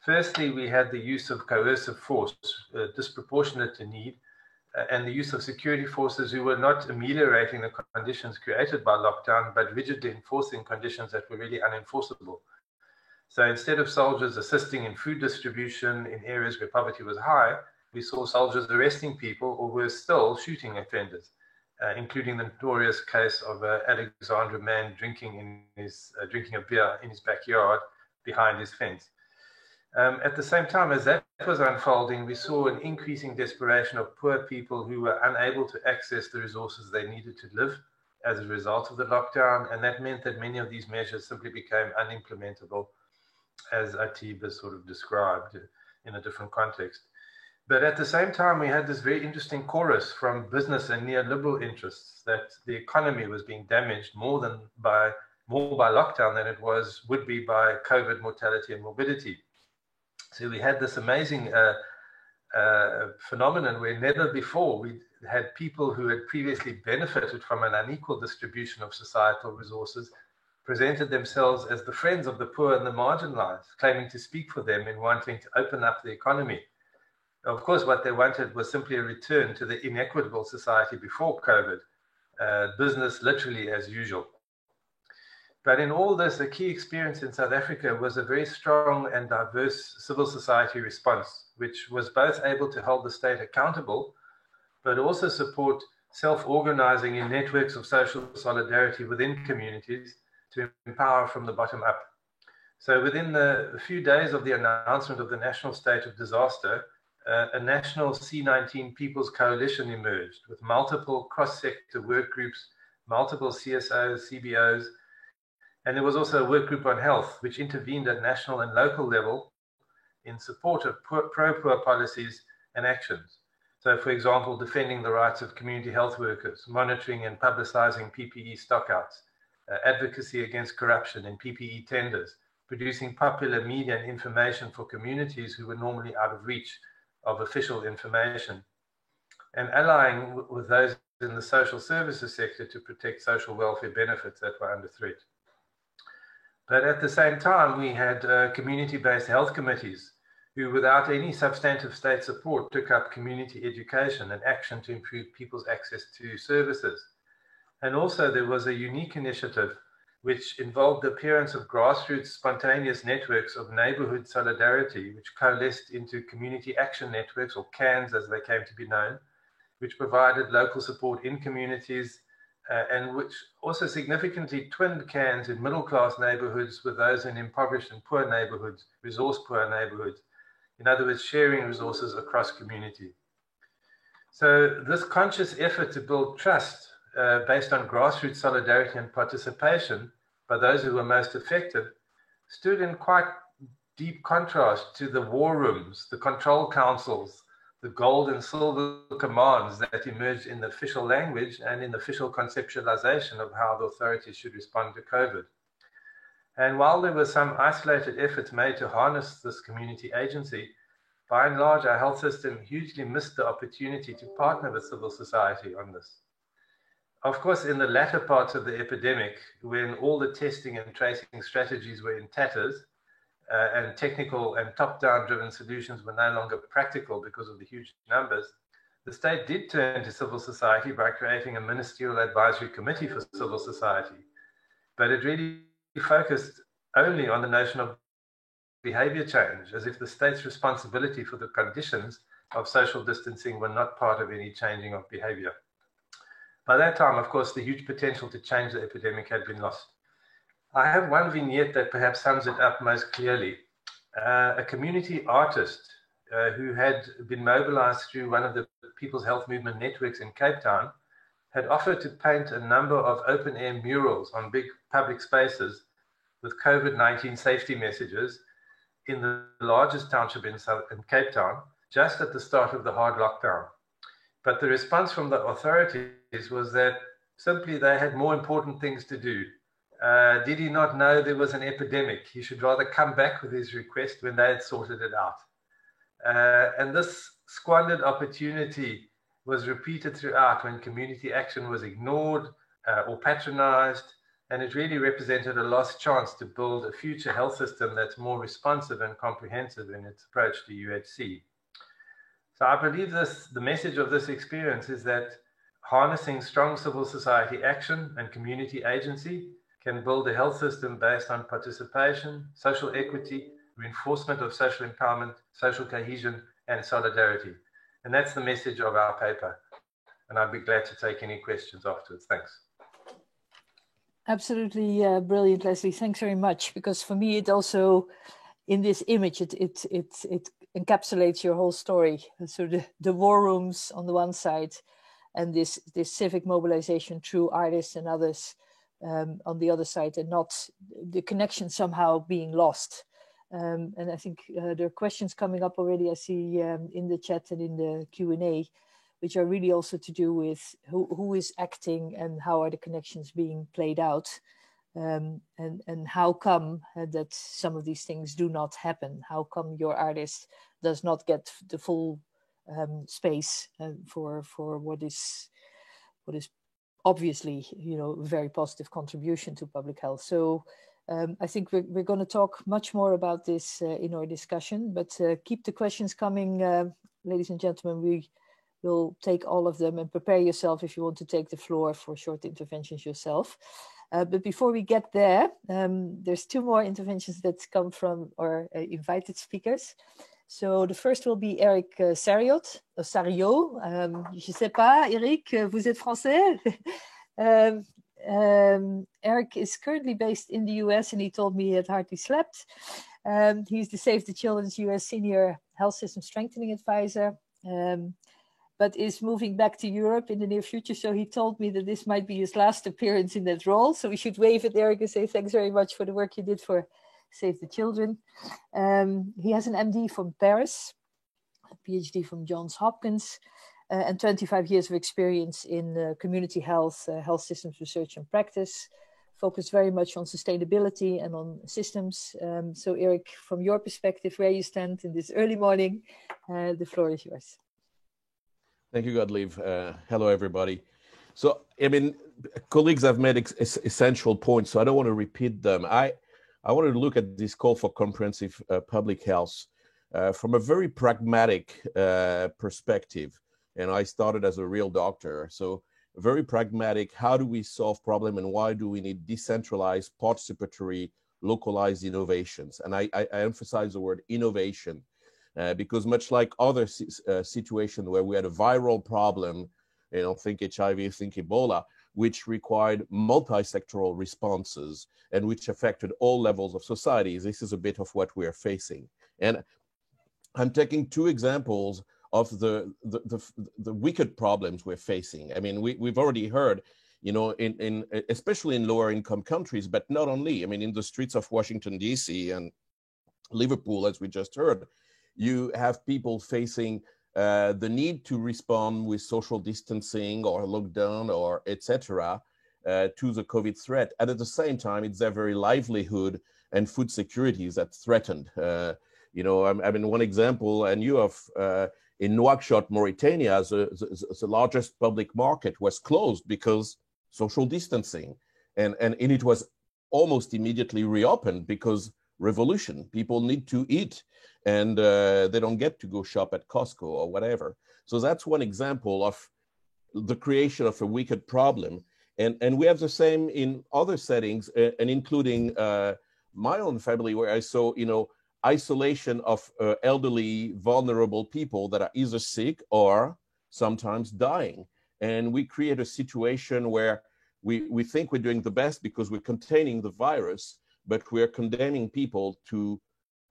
firstly, we had the use of coercive force, disproportionate to need, and the use of security forces who were not ameliorating the conditions created by lockdown, but rigidly enforcing conditions that were really unenforceable. So instead of soldiers assisting in food distribution in areas where poverty was high, we saw soldiers arresting people, or worse still, shooting offenders, including the notorious case of Alexander Mann drinking a beer in his backyard behind his fence. At the same time as that was unfolding, we saw an increasing desperation of poor people who were unable to access the resources they needed to live as a result of the lockdown, and that meant that many of these measures simply became unimplementable, as Ateeb has sort of described in a different context. But at the same time, we had this very interesting chorus from business and neoliberal interests that the economy was being damaged more by lockdown than it would be by COVID mortality and morbidity. So we had this amazing phenomenon where never before we had people who had previously benefited from an unequal distribution of societal resources presented themselves as the friends of the poor and the marginalized, claiming to speak for them in wanting to open up the economy. Of course, what they wanted was simply a return to the inequitable society before COVID, business literally as usual. But in all this, a key experience in South Africa was a very strong and diverse civil society response, which was both able to hold the state accountable, but also support self-organizing in networks of social solidarity within communities to empower from the bottom up. So within a few days of the announcement of the national state of disaster, a national C19 People's Coalition emerged with multiple cross-sector work groups, multiple CSOs, CBOs, and there was also a work group on health, which intervened at national and local level in support of pro-poor policies and actions. So, for example, defending the rights of community health workers, monitoring and publicizing PPE stockouts, advocacy against corruption in PPE tenders, producing popular media and information for communities who were normally out of reach of official information, and allying with those in the social services sector to protect social welfare benefits that were under threat. But at the same time, we had community-based health committees who, without any substantive state support, took up community education and action to improve people's access to services. And also there was a unique initiative which involved the appearance of grassroots spontaneous networks of neighborhood solidarity, which coalesced into community action networks, or CANs as they came to be known, which provided local support in communities and which also significantly twinned CANs in middle-class neighborhoods with those in impoverished and poor neighborhoods, resource-poor neighborhoods. In other words, sharing resources across community. So this conscious effort to build trust based on grassroots solidarity and participation by those who were most affected stood in quite deep contrast to the war rooms, the control councils, the gold and silver commands that emerged in the official language and in the official conceptualization of how the authorities should respond to COVID. And while there were some isolated efforts made to harness this community agency, by and large, our health system hugely missed the opportunity to partner with civil society on this. Of course, in the latter parts of the epidemic, when all the testing and tracing strategies were in tatters, and technical and top-down driven solutions were no longer practical because of the huge numbers, the state did turn to civil society by creating a ministerial advisory committee for civil society. But it really focused only on the notion of behavior change, as if the state's responsibility for the conditions of social distancing were not part of any changing of behavior. By that time, of course, the huge potential to change the epidemic had been lost. I have one vignette that perhaps sums it up most clearly. A community artist who had been mobilized through one of the People's Health Movement networks in Cape Town had offered to paint a number of open-air murals on big public spaces with COVID-19 safety messages in the largest township in Cape Town, just at the start of the hard lockdown. But the response from the authorities was that simply they had more important things to do. Did he not know there was an epidemic? He should rather come back with his request when they had sorted it out. And this squandered opportunity was repeated throughout when community action was ignored or patronized, and it really represented a lost chance to build a future health system that's more responsive and comprehensive in its approach to UHC. So I believe the message of this experience is that harnessing strong civil society action and community agency can build a health system based on participation, social equity, reinforcement of social empowerment, social cohesion, and solidarity. And that's the message of our paper. And I'd be glad to take any questions afterwards. Thanks. Absolutely brilliant, Leslie. Thanks very much. Because for me, it also, in this image, it encapsulates your whole story. So the war rooms on the one side, and this civic mobilization through artists and others on the other side, and not the connection somehow being lost. And I think there are questions coming up already, I see in the chat and in the Q&A, which are really also to do with who is acting and how are the connections being played out, and how come that some of these things do not happen? How come your artist does not get the full space for what is obviously, a very positive contribution to public health? So I think we're going to talk much more about this in our discussion, but keep the questions coming, ladies and gentlemen. We will take all of them, and prepare yourself if you want to take the floor for short interventions yourself. But before we get there, there's two more interventions that come from our invited speakers. So the first will be Eric Sariot, Sario. Je sais pas, Eric, vous êtes français? Eric is currently based in the US, and he told me he had hardly slept. He's the Save the Children's US Senior Health System Strengthening Advisor, but is moving back to Europe in the near future. So he told me that this might be his last appearance in that role. So we should wave at Eric and say thanks very much for the work you did for Save the Children. He has an MD from Paris, a PhD from Johns Hopkins, and 25 years of experience in community health, health systems research and practice, focused very much on sustainability and on systems. So Eric, from your perspective, where you stand in this early morning, the floor is yours. Thank you, Godlieve. Hello, everybody. So, colleagues have made essential points, so I don't want to repeat them. I wanted to look at this call for comprehensive public health from a very pragmatic perspective. And I started as a real doctor. So very pragmatic. How do we solve problem, and why do we need decentralized, participatory, localized innovations? And I emphasize the word innovation because much like other situations where we had a viral problem, think HIV, think Ebola, which required multi-sectoral responses and which affected all levels of society. This is a bit of what we are facing. And I'm taking two examples of the wicked problems we're facing. I mean, we've already heard, in especially in lower income countries, but not only. I mean, in the streets of Washington, D.C. and Liverpool, as we just heard, you have people facing the need to respond with social distancing or lockdown or etc. To the COVID threat. And at the same time, it's their very livelihood and food security that's threatened. I mean, one example, and you have in Nouakchott, Mauritania, the largest public market was closed because social distancing. And it was almost immediately reopened because revolution. People need to eat and they don't get to go shop at Costco or whatever. So that's one example of the creation of a wicked problem. And we have the same in other settings, and including my own family, where I saw, isolation of elderly, vulnerable people that are either sick or sometimes dying. And we create a situation where we think we're doing the best because we're containing the virus, but we're condemning people to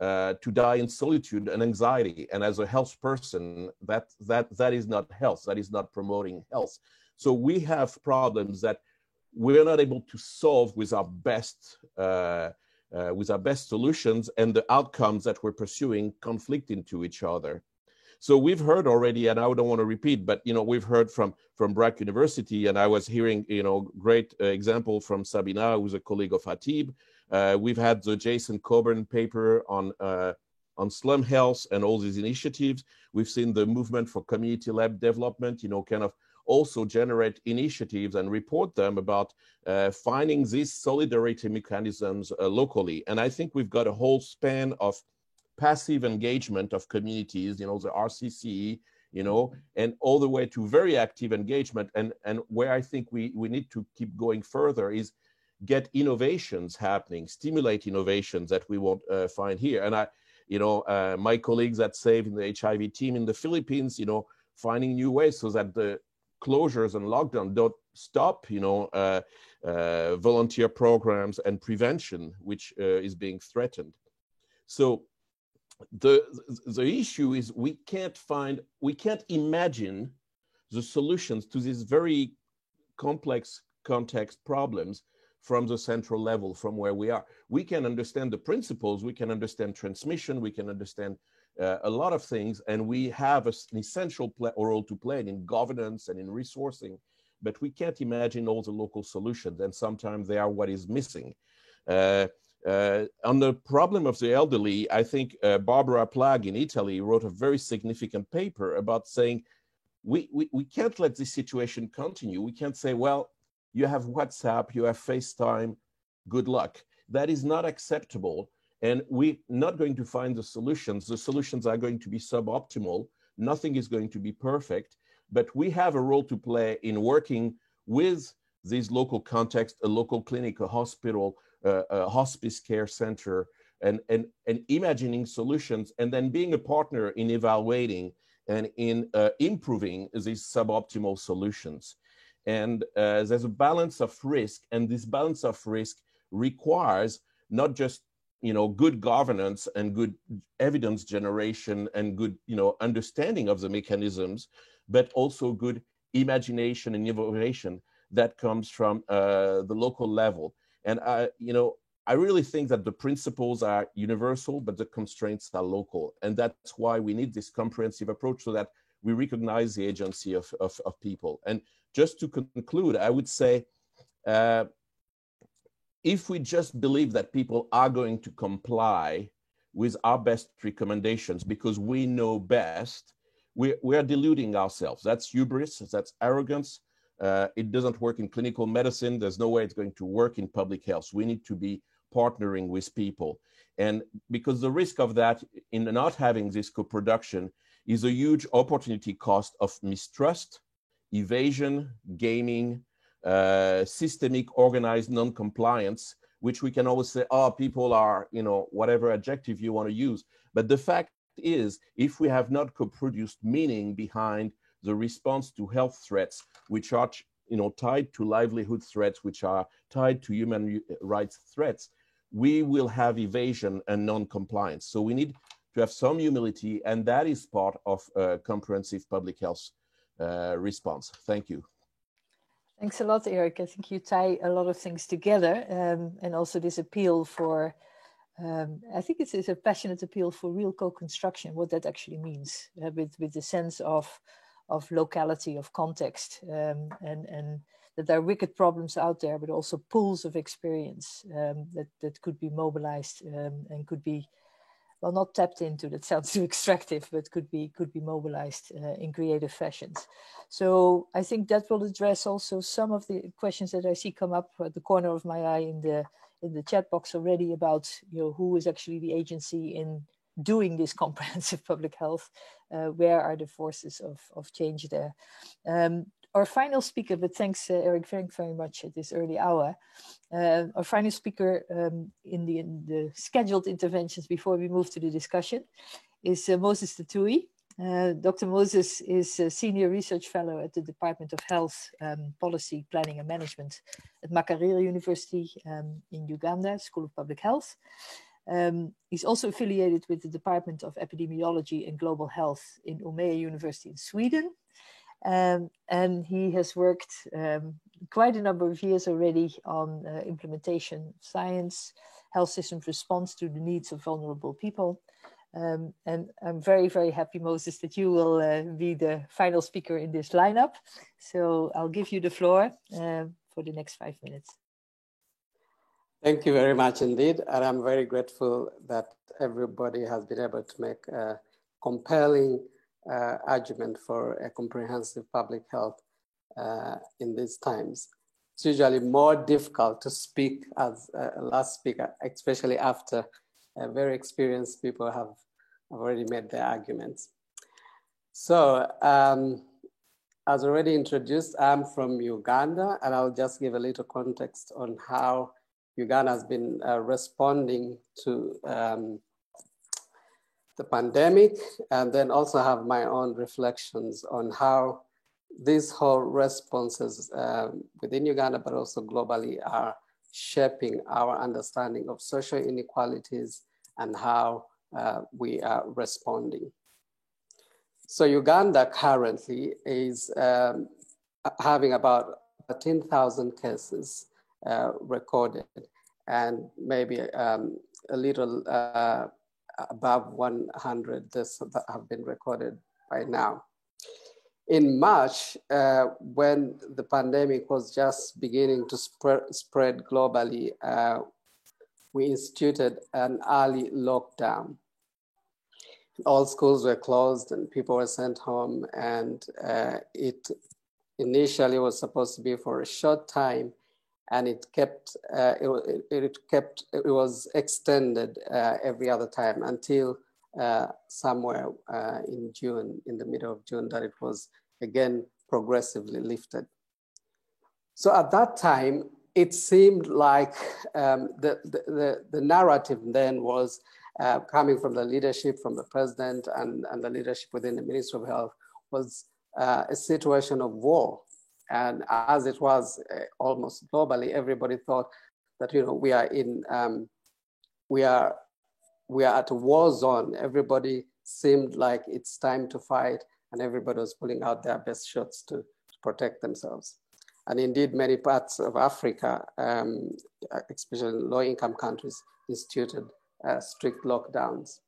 die in solitude and anxiety. And as a health person, that is not health. That is not promoting health. So we have problems that we're not able to solve with our best solutions, and the outcomes that we're pursuing conflict into each other. So we've heard already, and I don't want to repeat, but we've heard from Brack University, and I was hearing great example from Sabina, who's a colleague of Hatib. We've had the Jason Coburn paper on slum health and all these initiatives. We've seen the movement for community lab development, kind of also generate initiatives and report them about finding these solidarity mechanisms locally. And I think we've got a whole span of passive engagement of communities, the RCC, and all the way to very active engagement. And where I think we need to keep going further is get innovations happening, stimulate innovations that we won't find here. And my colleagues at SAVE in the HIV team in the Philippines, finding new ways so that the closures and lockdown don't stop, volunteer programs and prevention, which is being threatened. So the issue is we can't imagine the solutions to these very complex context problems from the central level, from where we are. We can understand the principles, we can understand transmission, we can understand a lot of things, and we have an essential role to play in governance and in resourcing, but we can't imagine all the local solutions, and sometimes they are what is missing. On the problem of the elderly, I think Barbara Plag in Italy wrote a very significant paper about saying, we can't let this situation continue. We can't say, well, you have WhatsApp, you have FaceTime, good luck. That is not acceptable. And we're not going to find the solutions. The solutions are going to be suboptimal. Nothing is going to be perfect, but we have a role to play in working with these local contexts, a local clinic, a hospital, a hospice care center, and imagining solutions, and then being a partner in evaluating and in improving these suboptimal solutions. And there's a balance of risk, and this balance of risk requires not just good governance and good evidence generation and good, understanding of the mechanisms, but also good imagination and innovation that comes from the local level. And I really think that the principles are universal, but the constraints are local. And that's why we need this comprehensive approach, so that we recognize the agency of people. And just to conclude, I would say, if we just believe that people are going to comply with our best recommendations because we know best, we are deluding ourselves. That's hubris, that's arrogance. It doesn't work in clinical medicine. There's no way it's going to work in public health. We need to be partnering with people. And because the risk of that in not having this co-production is a huge opportunity cost of mistrust, evasion, gaming, systemic organized non-compliance, which we can always say, oh, people are, whatever adjective you want to use. But the fact is, if we have not co-produced meaning behind the response to health threats, which are, tied to livelihood threats, which are tied to human rights threats, we will have evasion and non-compliance. So we need to have some humility, and that is part of a comprehensive public health response. Thank you. Thanks a lot, Eric. I think you tie a lot of things together, and also this appeal for, I think it's a passionate appeal for real co-construction, what that actually means, with the sense of locality, of context, and that there are wicked problems out there, but also pools of experience that could be mobilized and could be, well, not tapped into, that sounds too extractive, but could be mobilized in creative fashions. So I think that will address also some of the questions that I see come up at the corner of my eye in the chat box already about, who is actually the agency in doing this comprehensive public health, where are the forces of change there. Our final speaker, but thanks Eric very much at this early hour. Our final speaker in the scheduled interventions before we move to the discussion is Moses Tatoui. Dr. Moses is a Senior Research Fellow at the Department of Health, Policy, Planning and Management at Makerere University in Uganda, School of Public Health. He's also affiliated with the Department of Epidemiology and Global Health in Umeå University in Sweden. And he has worked quite a number of years already on implementation of science, health systems response to the needs of vulnerable people. And I'm very, very happy, Moses, that you will be the final speaker in this lineup. So I'll give you the floor for the next 5 minutes. Thank you very much indeed. And I'm very grateful that everybody has been able to make a compelling argument for a comprehensive public health in these times. It's usually more difficult to speak as a last speaker, especially after very experienced people have already made their arguments. So as already introduced, I'm from Uganda, and I'll just give a little context on how Uganda has been responding to the pandemic, and then also have my own reflections on how these whole responses within Uganda, but also globally, are shaping our understanding of social inequalities and how we are responding. So Uganda currently is having about 13,000 cases recorded, and maybe a little above 100 deaths that have been recorded by now. In March, when the pandemic was just beginning to spread globally, we instituted an early lockdown. All schools were closed and people were sent home, and it initially was supposed to be for a short time, and it was extended every other time until somewhere in June, in the middle of June, that it was again progressively lifted. So at that time, it seemed like the narrative then was coming from the leadership, from the president and the leadership within the Ministry of Health, was a situation of war. And as it was almost globally, everybody thought that, we are at a war zone. Everybody seemed like it's time to fight, and everybody was pulling out their best shots to protect themselves. And indeed, many parts of Africa, especially low-income countries, instituted strict lockdowns.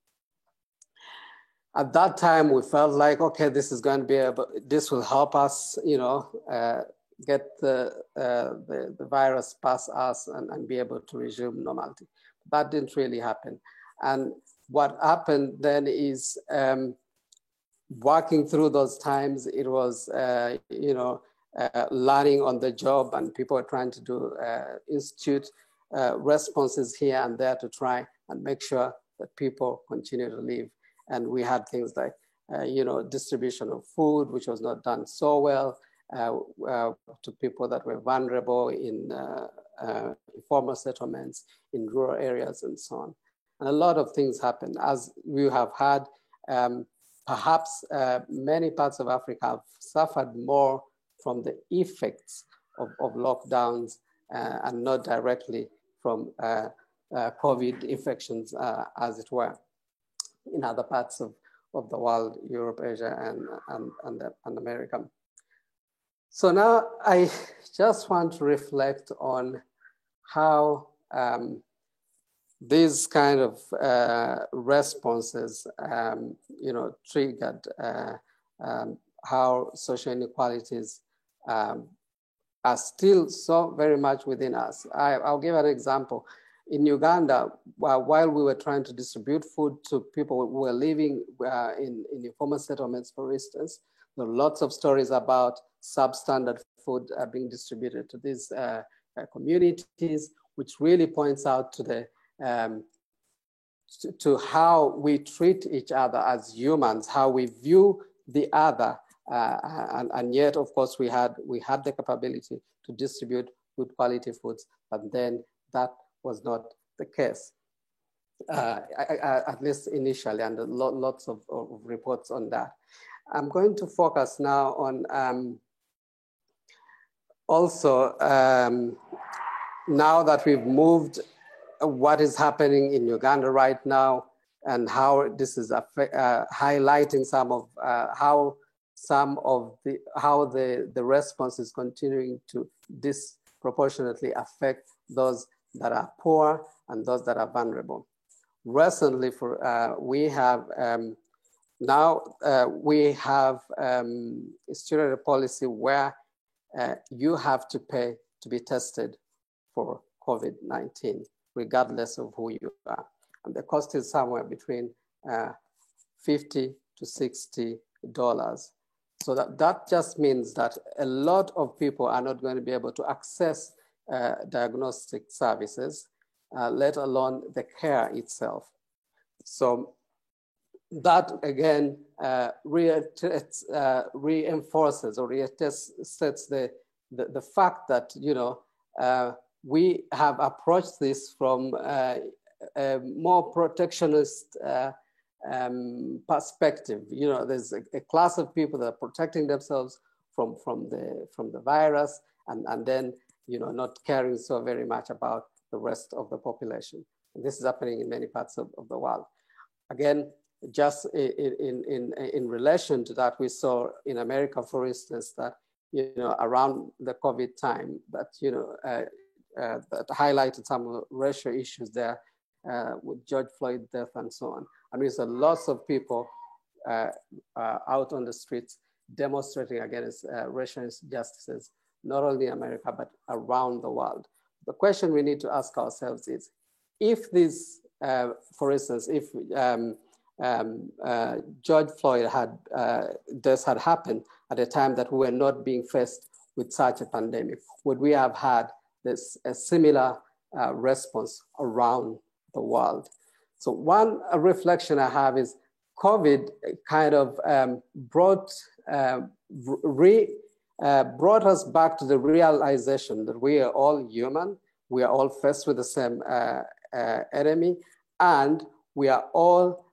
At that time, we felt like, okay, this is going to be this will help us, get the virus past us and be able to resume normality. That didn't really happen. And what happened then is working through those times, it was, learning on the job, and people were trying to do institute responses here and there to try and make sure that people continue to live. And we had things like, distribution of food, which was not done so well. to people that were vulnerable in informal settlements, in rural areas, and so on. And a lot of things happened. As we have had, perhaps many parts of Africa have suffered more from the effects of lockdowns and not directly from COVID infections, as it were, in other parts of the world, Europe, Asia, and America. So now I just want to reflect on how these kind of responses, triggered how social inequalities are still so very much within us. I'll give an example. In Uganda, while we were trying to distribute food to people who were living in informal settlements, for instance, there are lots of stories about substandard food being distributed to these communities, which really points out to the to how we treat each other as humans, how we view the other, and yet, of course, we had the capability to distribute good quality foods, but then that was not the case, at least initially, and lots of reports on that. I'm going to focus now on also, now that we've moved, what is happening in Uganda right now, and how this is highlighting some of how the response is continuing to disproportionately affect those that are poor and those that are vulnerable. Recently, we have instituted a policy where you have to pay to be tested for COVID-19, regardless of who you are. And the cost is somewhere between $50 to $60. So that just means that a lot of people are not going to be able to access diagnostic services, let alone the care itself. So that again reinforces or reattestates the fact that we have approached this from a more protectionist perspective. There's a class of people that are protecting themselves from the virus, and then not caring so very much about the rest of the population. And this is happening in many parts of the world. Again, just in relation to that, we saw in America, for instance, that around the COVID time, that that highlighted some of the racial issues there with George Floyd death and so on. And we saw lots of people out on the streets demonstrating against racial injustices, not only in America, but around the world. The question we need to ask ourselves is, if this, for instance, if George Floyd death had happened at a time that we were not being faced with such a pandemic, would we have had a similar response around the world? So one reflection I have is COVID kind of brought us back to the realization that we are all human, we are all faced with the same enemy, and we are all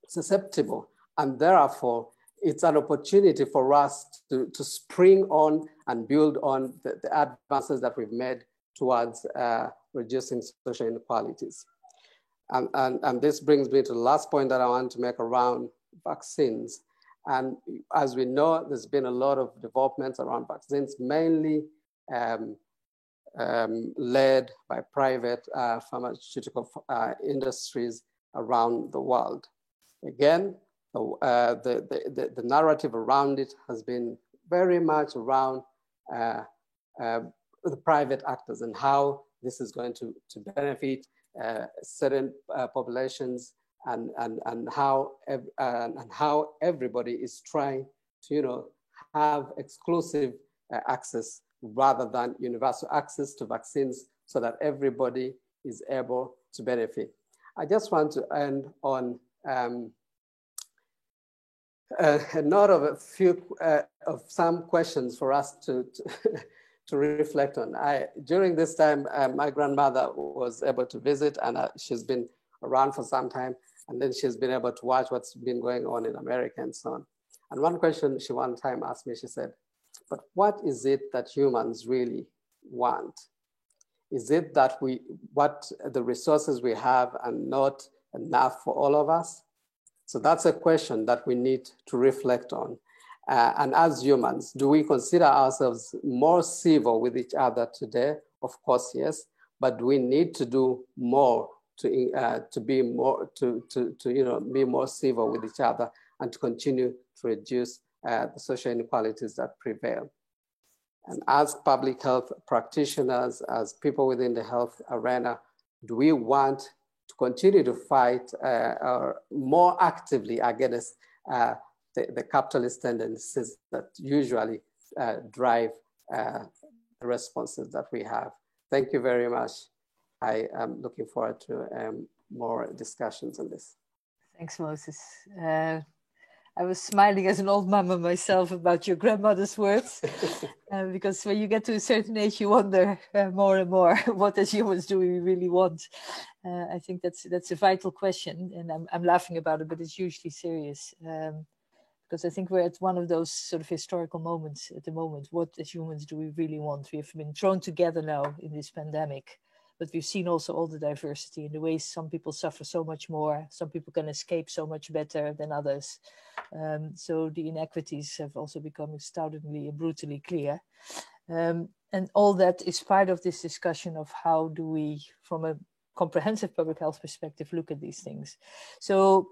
susceptible. And therefore, it's an opportunity for us to spring on and build on the advances that we've made towards reducing social inequalities. And this brings me to the last point that I want to make around vaccines. And as we know, there's been a lot of developments around vaccines, mainly led by private pharmaceutical industries around the world. Again, the narrative around it has been very much around the private actors and how this is going to benefit certain populations, and how everybody is trying to have exclusive access rather than universal access to vaccines, so that everybody is able to benefit. I just want to end on a note of a few of some questions for us to to reflect on. During this time, my grandmother was able to visit, and she's been around for some time, and then she's been able to watch what's been going on in America and so on. And one question she one time asked me, she said, "But what is it that humans really want? Is it that what the resources we have are not enough for all of us?" So that's a question that we need to reflect on. And as humans, do we consider ourselves more civil with each other today? Of course, yes. But do we need to do more to be more be more civil with each other and to continue to reduce the social inequalities that prevail? And as public health practitioners, as people within the health arena, do we want to continue to fight more actively against the capitalist tendencies that usually drive the responses that we have? Thank you very much. I am looking forward to more discussions on this. Thanks, Moses. I was smiling as an old mama myself about your grandmother's words, because when you get to a certain age, you wonder more and more, what as humans do we really want? I think that's a vital question, and I'm laughing about it, but it's hugely serious. Because I think we're at one of those sort of historical moments at the moment. What as humans do we really want? We have been thrown together now in this pandemic, but we've seen also all the diversity in the ways some people suffer so much more. Some people can escape so much better than others. So the inequities have also become astoundingly and brutally clear. And all that is part of this discussion of how do we, from a comprehensive public health perspective, look at these things. So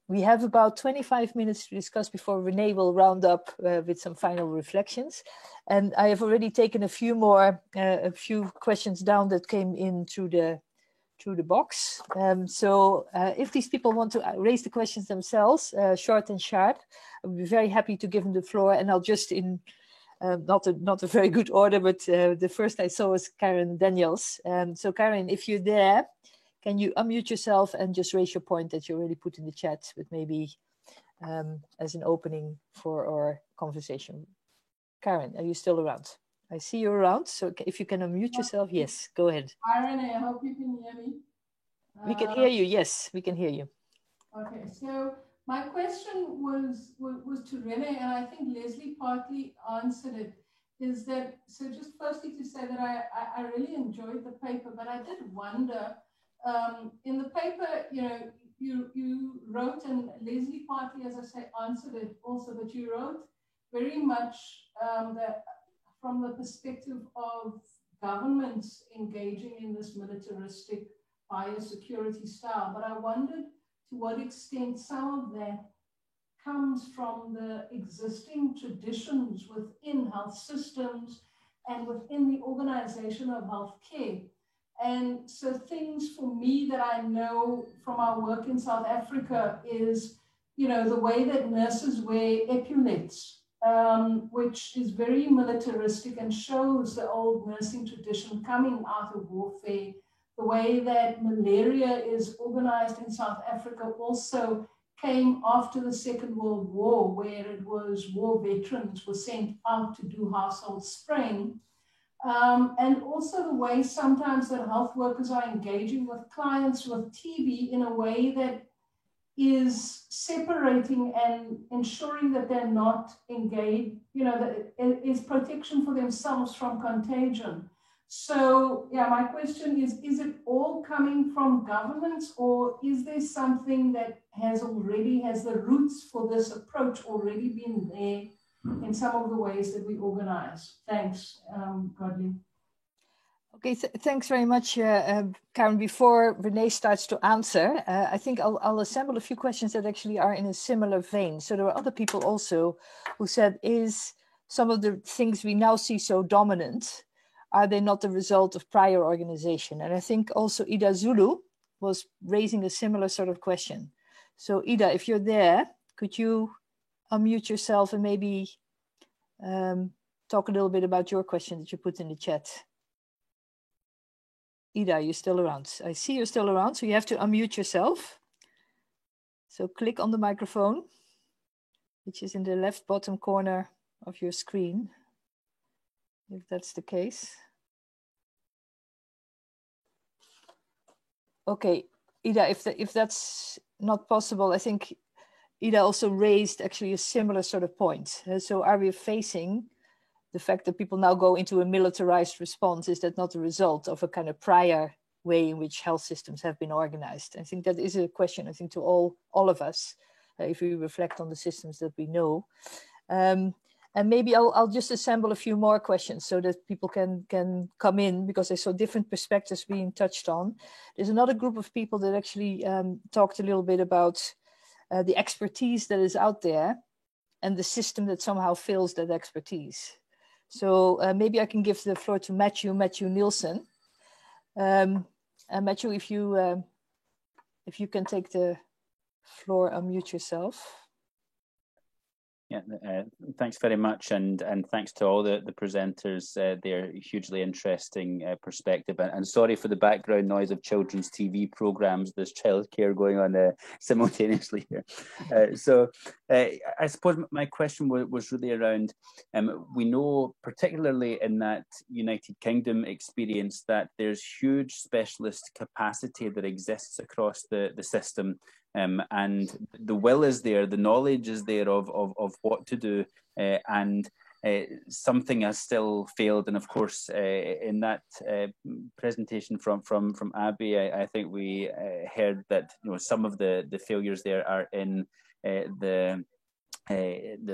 we have about 25 minutes to discuss before Renee will round up with some final reflections. And I have already taken a few questions down that came in through the box. So if these people want to raise the questions themselves, short and sharp, I would be very happy to give them the floor. And I'll just not a very good order, but the first I saw was Karen Daniels. So Karen, if you're there, can you unmute yourself and just raise your point that you already put in the chat, but maybe as an opening for our conversation. Karen, are you still around? I see you're around, so if you can unmute yourself, yes, go ahead. Hi, Renee, I hope you can hear me. We can hear you, yes, we can hear you. Okay, so my question was to Renee, and I think Leslie partly answered it, is that, so just firstly to say that I really enjoyed the paper, but I did wonder, in the paper, you wrote, and Leslie partly, as I say, answered it also, but you wrote very much that from the perspective of governments engaging in this militaristic biosecurity style, but I wondered to what extent some of that comes from the existing traditions within health systems and within the organization of healthcare. And so things for me that I know from our work in South Africa is, the way that nurses wear epaulets, which is very militaristic and shows the old nursing tradition coming out of warfare. The way that malaria is organized in South Africa also came after the Second World War, where it was war veterans were sent out to do household spraying. And also the way sometimes that health workers are engaging with clients with TB in a way that is separating and ensuring that they're not engaged, that it is protection for themselves from contagion. So, yeah, my question is it all coming from governments, or is there something that has the roots for this approach already been there in some of the ways that we organize? Thanks, Godly. Okay, thanks very much, Karen. Before Renee starts to answer, I think I'll assemble a few questions that actually are in a similar vein. So there are other people also who said, is some of the things we now see so dominant, are they not the result of prior organization? And I think also Ida Zulu was raising a similar sort of question. So Ida, if you're there, could you unmute yourself and maybe talk a little bit about your question that you put in the chat? Ida, you're still around. I see you're still around, so you have to unmute yourself. So click on the microphone. which is in the left bottom corner of your screen, if that's the case. Okay, Ida, if that's not possible, I think Ida also raised actually a similar sort of point. So are we facing the fact that people now go into a militarized response? Is that not a result of a kind of prior way in which health systems have been organized? I think that is a question, I think, to all of us, if we reflect on the systems that we know. And maybe I'll just assemble a few more questions so that people can come in, because I saw different perspectives being touched on. There's another group of people that actually talked a little bit about the expertise that is out there and the system that somehow fills that expertise. So maybe I can give the floor to Matthew Nielsen. Matthew, if you can take the floor, unmute yourself. Yeah, thanks very much, and thanks to all the presenters. They're hugely interesting perspective, and sorry for the background noise of children's TV programs. There's childcare going on simultaneously here. So I suppose my question was really around, we know particularly in that United Kingdom experience that there's huge specialist capacity that exists across the system. And the will is there, the knowledge is there of what to do, and something has still failed. And of course, in that presentation from Abby, I think we heard that some of the failures there are in the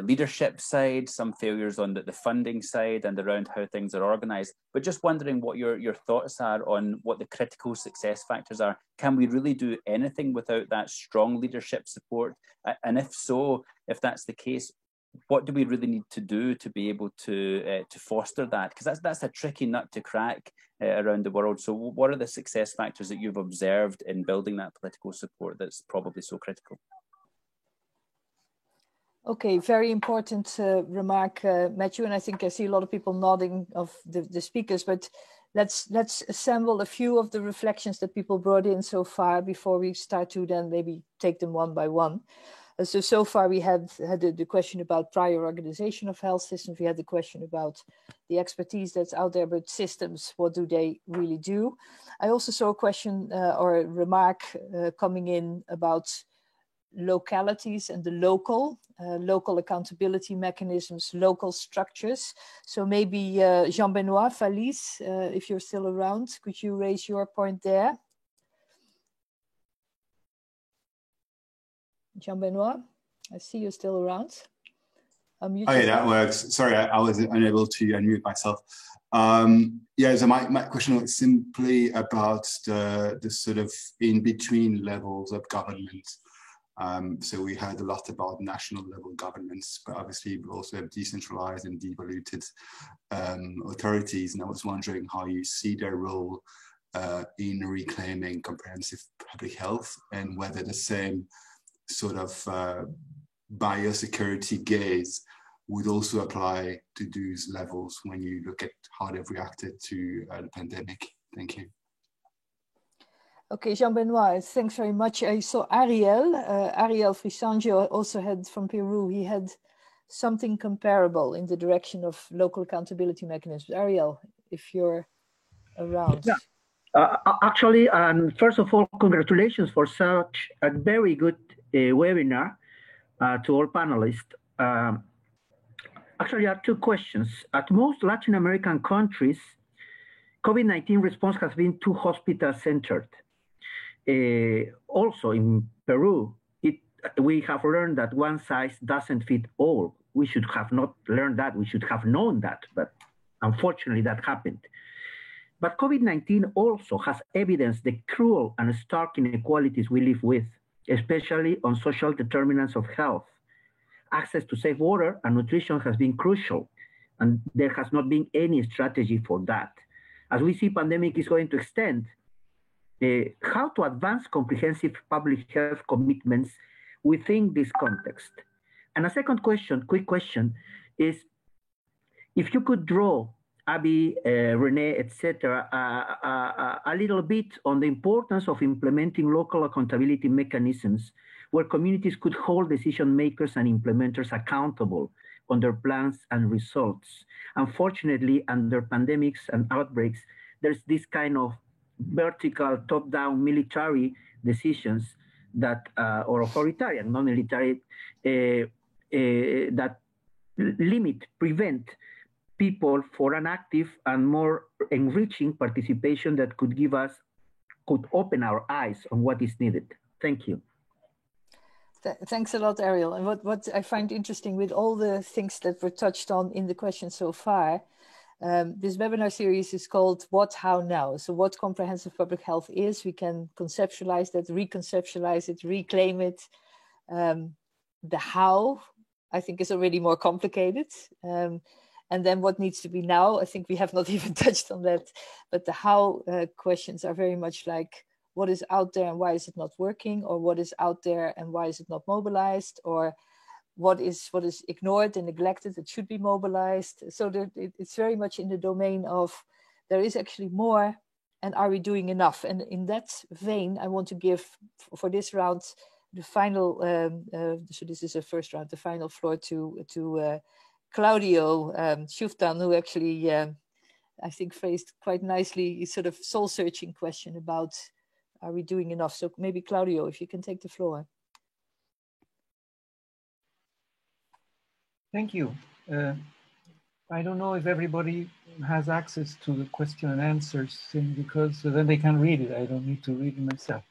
leadership side, some failures on the funding side and around how things are organized. But just wondering what your thoughts are on what the critical success factors are. Can we really do anything without that strong leadership support? And if so, if that's the case, what do we really need to do to be able to foster that? Because that's a tricky nut to crack around the world. So what are the success factors that you've observed in building that political support that's probably so critical? Okay, very important remark, Matthew, and I think I see a lot of people nodding of the speakers, but let's assemble a few of the reflections that people brought in so far before we start to then maybe take them one by one. So far we had the question about prior organization of health systems, we had the question about the expertise that's out there, but systems, what do they really do? I also saw a question or a remark coming in about localities and the local accountability mechanisms, local structures. So maybe Jean-Benoit Fallis, if you're still around, could you raise your point there? Jean-Benoit, I see you're still around. Yeah, that works. Sorry, I was unable to unmute myself. Yeah, so my question was simply about the sort of in-between levels of government. So we heard a lot about national level governments, but obviously we also have decentralized and devoluted authorities. And I was wondering how you see their role in reclaiming comprehensive public health, and whether the same sort of biosecurity gaze would also apply to those levels when you look at how they've reacted to the pandemic. Thank you. Okay, Jean-Benoit, thanks very much. I saw Ariel Frisangio also had from Peru. He had something comparable in the direction of local accountability mechanisms. Ariel, if you're around. Yeah. Actually, first of all, congratulations for such a very good webinar to all panelists. Actually, I have two questions. At most Latin American countries, COVID-19 response has been too hospital-centered. Also in Peru, we have learned that one size doesn't fit all. We should have not learned that, we should have known that, but unfortunately that happened. But COVID-19 also has evidenced the cruel and stark inequalities we live with, especially on social determinants of health. Access to safe water and nutrition has been crucial, and there has not been any strategy for that. As we see pandemic is going to extend, how to advance comprehensive public health commitments within this context. And a second question, quick question, is if you could draw, Abby, Renee, etc., a little bit on the importance of implementing local accountability mechanisms where communities could hold decision makers and implementers accountable on their plans and results. Unfortunately, under pandemics and outbreaks, there's this kind of vertical, top-down military decisions that, or authoritarian, non-military, that limit, prevent people for an active and more enriching participation that could give us, could open our eyes on what is needed. Thank you. Thanks a lot, Ariel. And what I find interesting with all the things that were touched on in the question so far, this webinar series is called What, How, Now. So what comprehensive public health is, we can conceptualize that, reconceptualize it, reclaim it. The how, I think, is already more complicated. And then what needs to be now, I think we have not even touched on that, but the how questions are very much like, what is out there and why is it not working? Or what is out there and why is it not mobilized? Or what is ignored and neglected that should be mobilized? So it's very much in the domain of, there is actually more, and are we doing enough? And in that vein, I want to give, for this round, the final, so this is the first round, the final floor to Claudio Schuftan, who actually, I think, phrased quite nicely, sort of soul-searching question about, are we doing enough? So maybe Claudio, if you can take the floor. Thank you. I don't know if everybody has access to the question and answers thing, because then they can read it. I don't need to read it myself.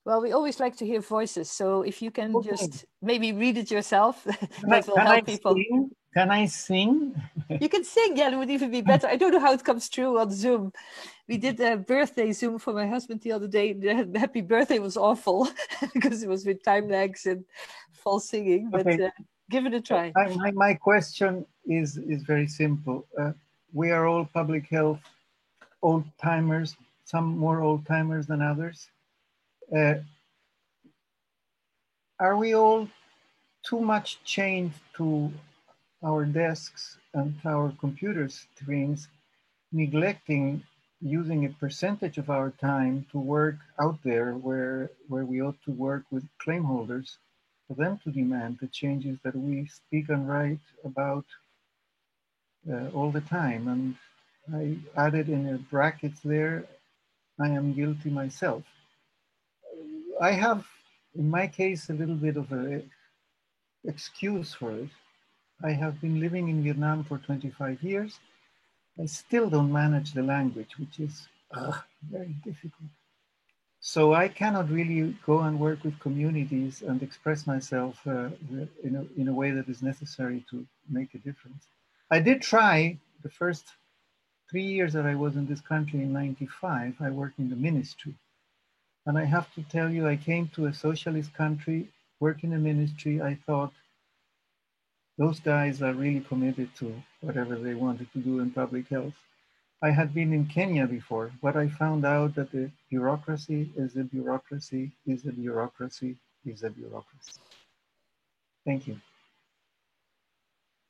Well, we always like to hear voices. So if you can just maybe read it yourself, that will can help I people. Sing? Can I sing? You can sing, yeah, it would even be better. I don't know how it comes through on Zoom. We did a birthday Zoom for my husband the other day. The happy birthday was awful because it was with time lags and false singing, but okay. Give it a try. My question is very simple. We are all public health old-timers, some more old-timers than others. Are we all too much chained to our desks and our computer screens, neglecting using a percentage of our time to work out there where we ought to work with claim holders, for them to demand the changes that we speak and write about all the time? And I added in a brackets there, I am guilty myself. I have, in my case, a little bit of an excuse for it. I have been living in Vietnam for 25 years. I still don't manage the language, which is very difficult. So I cannot really go and work with communities and express myself in a way that is necessary to make a difference. I did try the first 3 years that I was in this country in '95, I worked in the ministry. And I have to tell you, I came to a socialist country, work in a ministry. I thought, those guys are really committed to whatever they wanted to do in public health. I had been in Kenya before, but I found out that the bureaucracy is a bureaucracy, is a bureaucracy, is a bureaucracy. Thank you.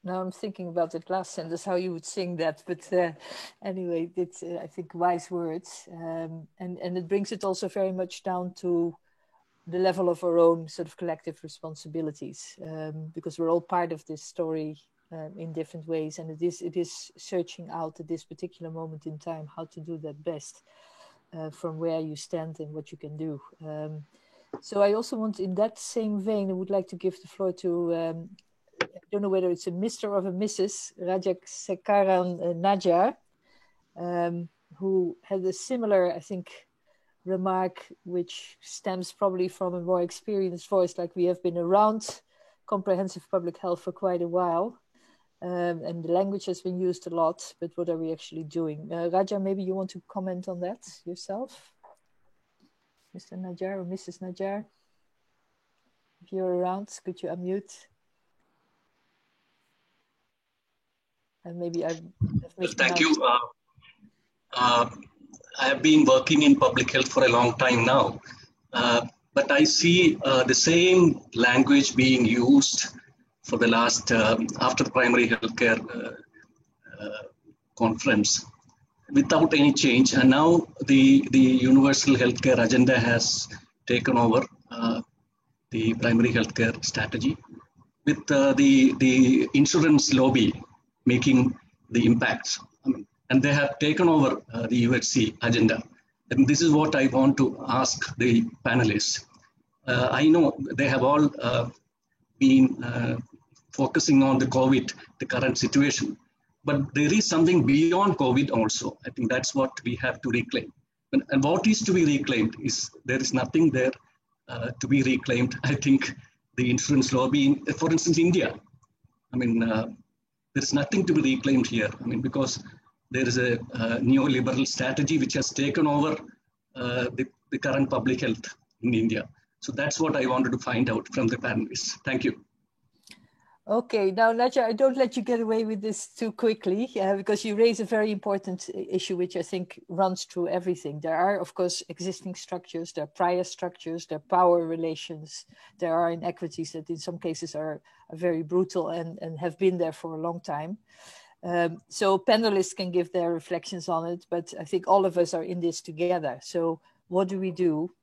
Now I'm thinking about the last sentence, how you would sing that, but anyway, it's, I think, wise words. And it brings it also very much down to the level of our own sort of collective responsibilities, because we're all part of this story in different ways, and it is searching out at this particular moment in time how to do that best from where you stand and what you can do. So I also want, in that same vein, I would like to give the floor to, I don't know whether it's a Mr. or a Mrs. Rajasekaran Najar, who had a similar, I think, remark, which stems probably from a more experienced voice, like we have been around comprehensive public health for quite a while, and the language has been used a lot, but what are we actually doing? Raja, maybe you want to comment on that yourself? Mr. Najar or Mrs. Najar? If you're around, could you unmute? And maybe I've thank you. I have been working in public health for a long time now, but I see the same language being used for the last, after the primary healthcare conference, without any change. And now the universal healthcare agenda has taken over. the primary healthcare strategy, with the insurance lobby making the impacts. And they have taken over the UHC agenda. And this is what I want to ask the panelists. I know they have all been focusing on the COVID, the current situation, but there is something beyond COVID also. I think that's what we have to reclaim. And what is to be reclaimed is there is nothing there to be reclaimed. I think the insurance lobby, for instance, India, I mean, there's nothing to be reclaimed here. I mean, because there is a neoliberal strategy which has taken over the current public health in India. So that's what I wanted to find out from the panelists. Thank you. Okay, now Nadja, I don't let you get away with this too quickly because you raise a very important issue which I think runs through everything. There are, of course, existing structures, there are prior structures, there are power relations, there are inequities that in some cases are very brutal and have been there for a long time. So panelists can give their reflections on it, but I think all of us are in this together. So what do we do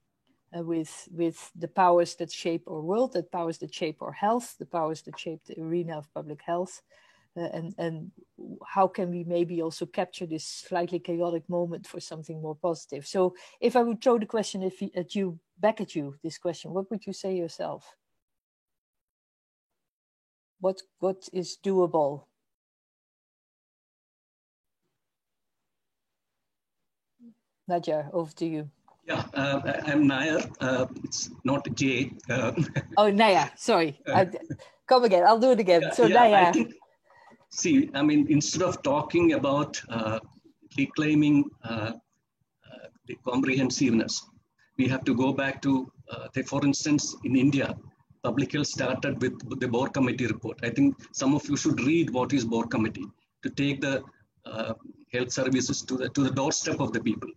with the powers that shape our world, the powers that shape our health, the powers that shape the arena of public health, and how can we maybe also capture this slightly chaotic moment for something more positive? So if I would throw the question back at you, this question, what would you say yourself? What is doable? Nadja, over to you. Yeah, I'm Nair. It's not J. Oh, Nair, sorry. Come again, I'll do it again. Yeah, so yeah, Nair. I think, see, I mean, instead of talking about reclaiming the comprehensiveness, we have to go back to, for instance, in India, public health started with the Boer Committee report. I think some of you should read what is Boer Committee, to take the health services to the doorstep of the people,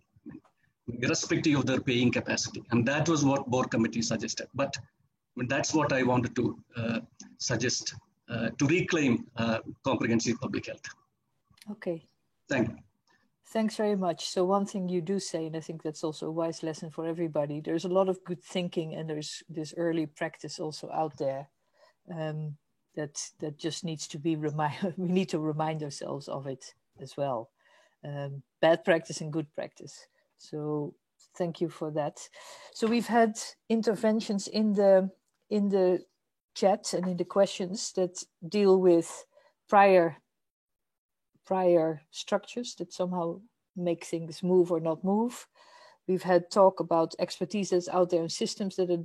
irrespective of their paying capacity. And that was what Boer Committee suggested. But that's what I wanted to suggest to reclaim comprehensive public health. Okay. Thank you. Thanks very much. So one thing you do say, and I think that's also a wise lesson for everybody, there's a lot of good thinking and there's this early practice also out there that just needs to be reminded. We need to remind ourselves of it as well. Bad practice and good practice. So thank you for that. So we've had interventions in the chat and in the questions that deal with prior structures that somehow make things move or not move. We've had talk about expertise that's out there in systems that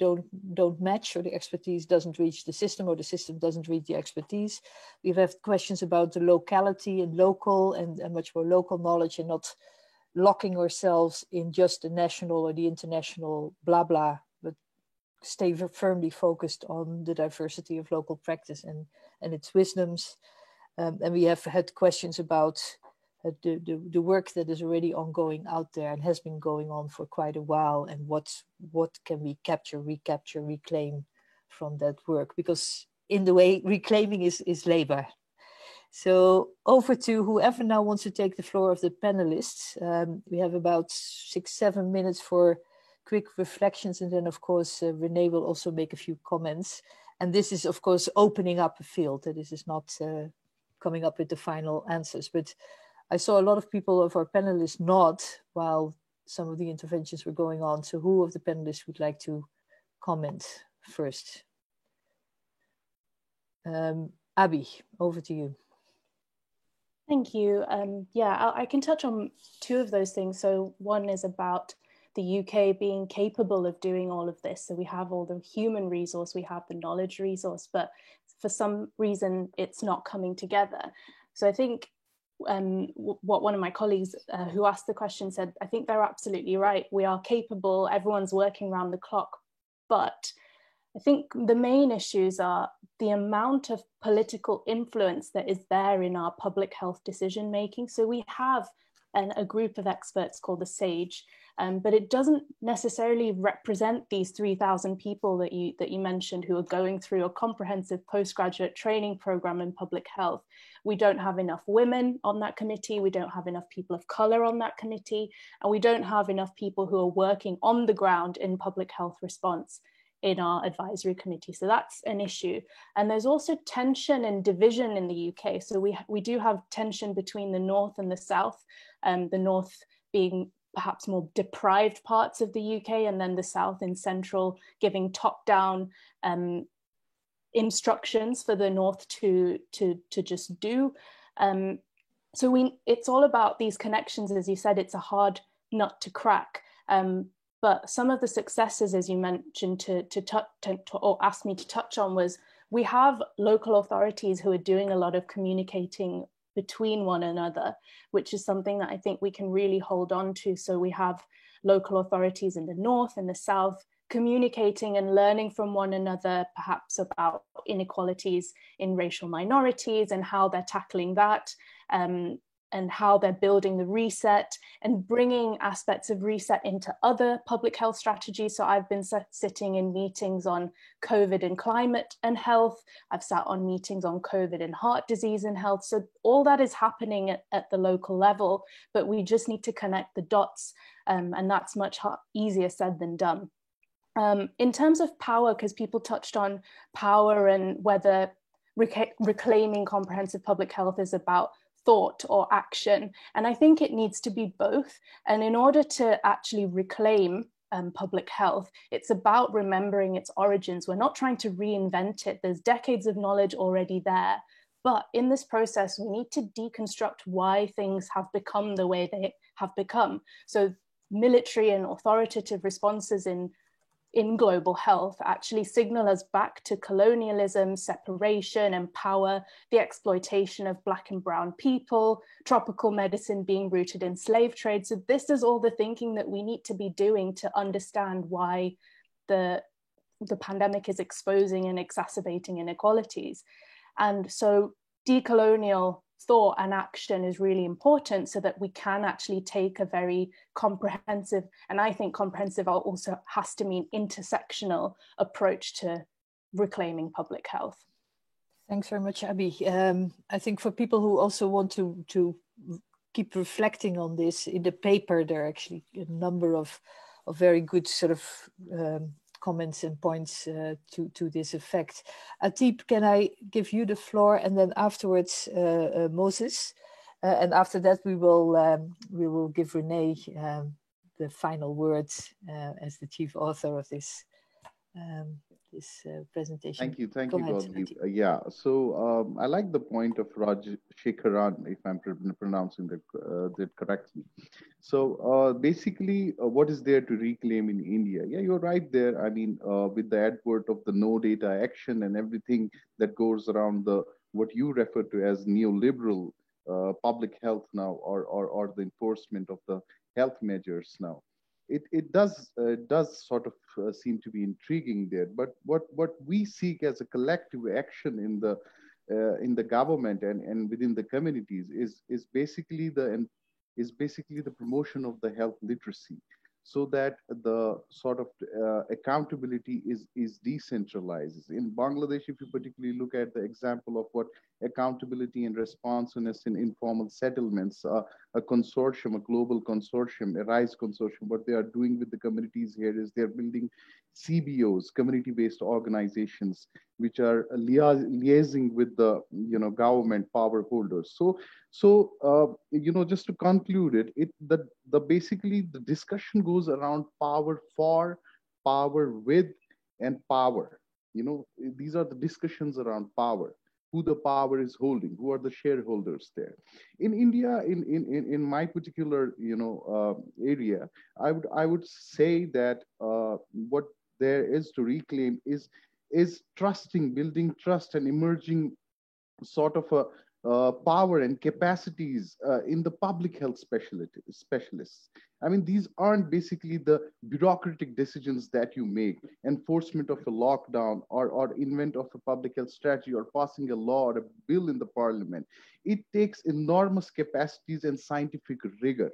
don't match, or the expertise doesn't reach the system, or the system doesn't reach the expertise. We've had questions about the locality and local and much more local knowledge, and not locking ourselves in just the national or the international blah blah, but stay firmly focused on the diversity of local practice and its wisdoms. And we have had questions about the work that is already ongoing out there and has been going on for quite a while, and what can we capture, recapture, reclaim from that work, because in the way reclaiming is labor. So over to whoever now wants to take the floor of the panelists. We have about 6-7 minutes for quick reflections, and then of course Renee will also make a few comments. And this is of course opening up a field. This is not coming up with the final answers, but I saw a lot of people of our panelists nod while some of the interventions were going on. So who of the panelists would like to comment first? Abby, over to you. Thank you. Yeah, I can touch on two of those things. So one is about the UK being capable of doing all of this. So we have all the human resource, we have the knowledge resource, but for some reason it's not coming together. So I think what one of my colleagues who asked the question said, I think they're absolutely right. We are capable, everyone's working around the clock, but I think the main issues are the amount of political influence that is there in our public health decision making. So we have a group of experts called the SAGE, but it doesn't necessarily represent these 3,000 people that you mentioned who are going through a comprehensive postgraduate training program in public health. We don't have enough women on that committee, we don't have enough people of color on that committee, and we don't have enough people who are working on the ground in public health response. in our advisory committee. So that's an issue. And there's also tension and division in the UK. So we do have tension between the North and the South, the North being perhaps more deprived parts of the UK, and then the South and Central giving top-down instructions for the North to just do. So it's all about these connections. As you said, it's a hard nut to crack. But some of the successes, as you mentioned, or asked me to touch on, was we have local authorities who are doing a lot of communicating between one another, which is something that I think we can really hold on to. So we have local authorities in the North and the South communicating and learning from one another, perhaps about inequalities in racial minorities and how they're tackling that, and how they're building the reset and bringing aspects of reset into other public health strategies. So I've been sitting in meetings on COVID and climate and health. I've sat on meetings on COVID and heart disease and health. So all that is happening at the local level, but we just need to connect the dots. And that's much easier said than done. In terms of power, because people touched on power and whether reclaiming comprehensive public health is about thought or action. And I think it needs to be both. And in order to actually reclaim public health, it's about remembering its origins. We're not trying to reinvent it. There's decades of knowledge already there. But in this process, we need to deconstruct why things have become the way they have become. So military and authoritative responses in global health actually signal us back to colonialism, separation and power, the exploitation of Black and brown people, tropical medicine being rooted in slave trade. So this is all the thinking that we need to be doing to understand why the pandemic is exposing and exacerbating inequalities. And so decolonial thought and action is really important so that we can actually take a very comprehensive, and I think comprehensive also has to mean intersectional approach to reclaiming public health. Thanks very much, Abby. I think for people who also want to keep reflecting on this, in the paper there are actually a number of very good sort of comments and points to this effect. Atib, can I give you the floor, and then afterwards Moses, and after that we will give Renee the final words as the chief author of this presentation. Thank you, Godly. Yeah, so I like the point of Raj Shekharan, if I'm pronouncing that correctly. So basically, what is there to reclaim in India? Yeah, you're right there. I mean, with the advert of the no data action and everything that goes around what you refer to as neoliberal public health now, or the enforcement of the health measures now. It does sort of seem to be intriguing there, but what we seek as a collective action in the government and within the communities is basically the promotion of the health literacy, so that the sort of accountability is decentralized. In Bangladesh, if you particularly look at the example of what accountability and responsiveness in informal settlements, a consortium, a global consortium, a RISE consortium, what they are doing with the communities here is they're building CBOs, community-based organizations, which are liaising with the government power holders. So just to conclude basically the discussion goes around power for, power with, and power. These are the discussions around power. Who the power is holding, who are the shareholders there. In India, in my particular area, I would say that what there is to reclaim is trusting, building trust, and emerging sort of a power and capacities in the public health specialists. I mean, these aren't basically the bureaucratic decisions that you make, enforcement of a lockdown or invent of a public health strategy or passing a law or a bill in the parliament. It takes enormous capacities and scientific rigor.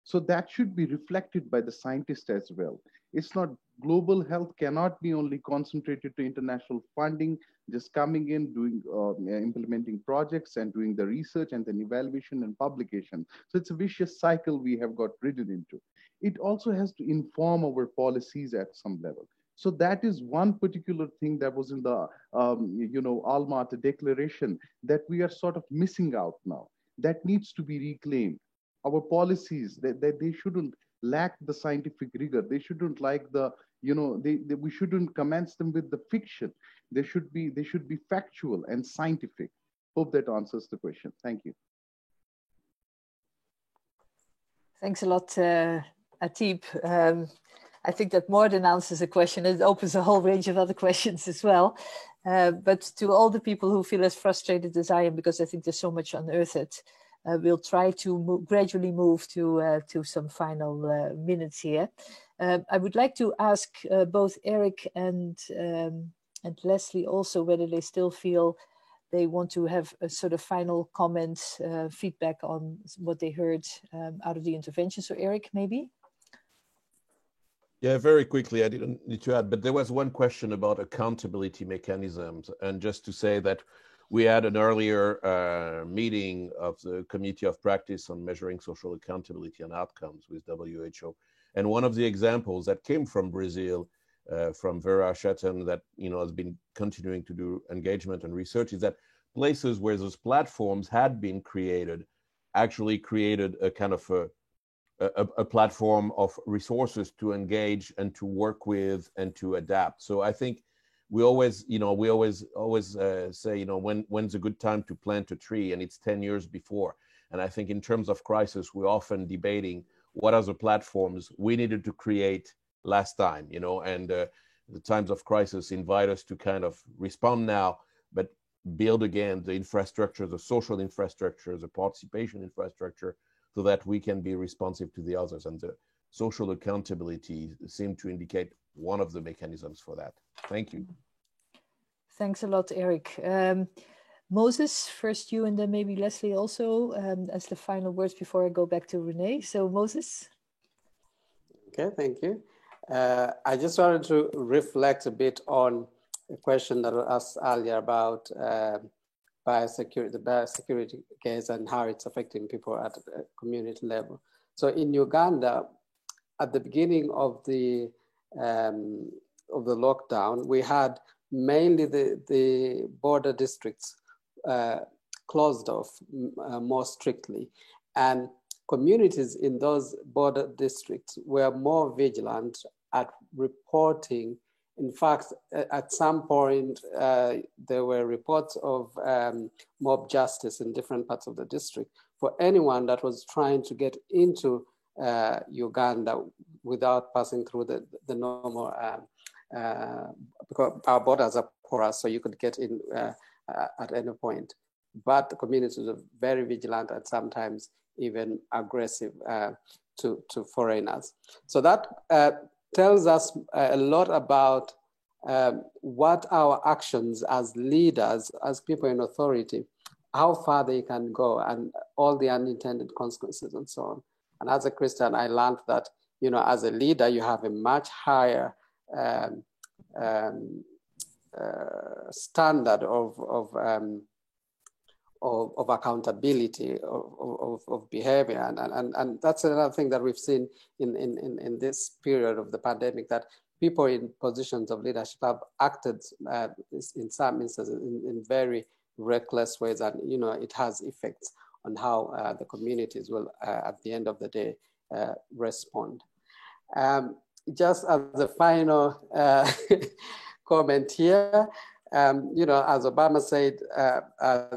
So that should be reflected by the scientists as well. It's not, global health cannot be only concentrated to international funding, just coming in, doing, implementing projects and doing the research and then evaluation and publication. So it's a vicious cycle we have got ridden into. It also has to inform our policies at some level. So that is one particular thing that was in the, Almaty Declaration that we are sort of missing out now. That needs to be reclaimed. Our policies, they shouldn't lack the scientific rigor. They shouldn't like the, we shouldn't commence them with the fiction. They should be factual and scientific. Hope that answers the question. Thank you. Thanks a lot, Atib. I think that more than answers a question, it opens a whole range of other questions as well. But to all the people who feel as frustrated as I am, because I think there's so much unearthed, we'll try to gradually move to some final minutes here. I would like to ask both Eric and Leslie also whether they still feel they want to have a sort of final comment, feedback on what they heard out of the intervention. So Eric, maybe? Yeah, very quickly, I didn't need to add, but there was one question about accountability mechanisms. And just to say that we had an earlier meeting of the Committee of Practice on Measuring Social Accountability and Outcomes with WHO. And one of the examples that came from Brazil, from Vera Shetton, that has been continuing to do engagement and research, is that places where those platforms had been created actually created a kind of a platform of resources to engage and to work with and to adapt. So I think we always say, when's a good time to plant a tree, and it's 10 years before. And I think in terms of crisis, we're often debating what are the platforms we needed to create last time, and the times of crisis invite us to kind of respond now, but build again the infrastructure, the social infrastructure, the participation infrastructure, so that we can be responsive to the others. And the social accountability seem to indicate one of the mechanisms for that. Thank you. Thanks a lot, Eric. Moses, first you, and then maybe Leslie also, as the final words before I go back to Renee. So Moses. Okay, thank you. I just wanted to reflect a bit on a question that was asked earlier about biosecurity, the biosecurity case and how it's affecting people at a community level. So in Uganda, at the beginning of the lockdown, we had mainly the border districts closed off more strictly, and communities in those border districts were more vigilant at reporting. In fact, at some point, there were reports of mob justice in different parts of the district for anyone that was trying to get into Uganda without passing through the normal, because our borders are porous, so you could get in at any point. But the communities were very vigilant and sometimes even aggressive to foreigners. So that tells us a lot about what our actions as leaders, as people in authority, how far they can go and all the unintended consequences and so on. And as a Christian, I learned that, as a leader, you have a much higher standard of accountability, of behavior. And that's another thing that we've seen in this period of the pandemic, that people in positions of leadership have acted in some instances in very reckless ways, and it has effects on how the communities will, at the end of the day, respond. Just as a final comment here, as Obama said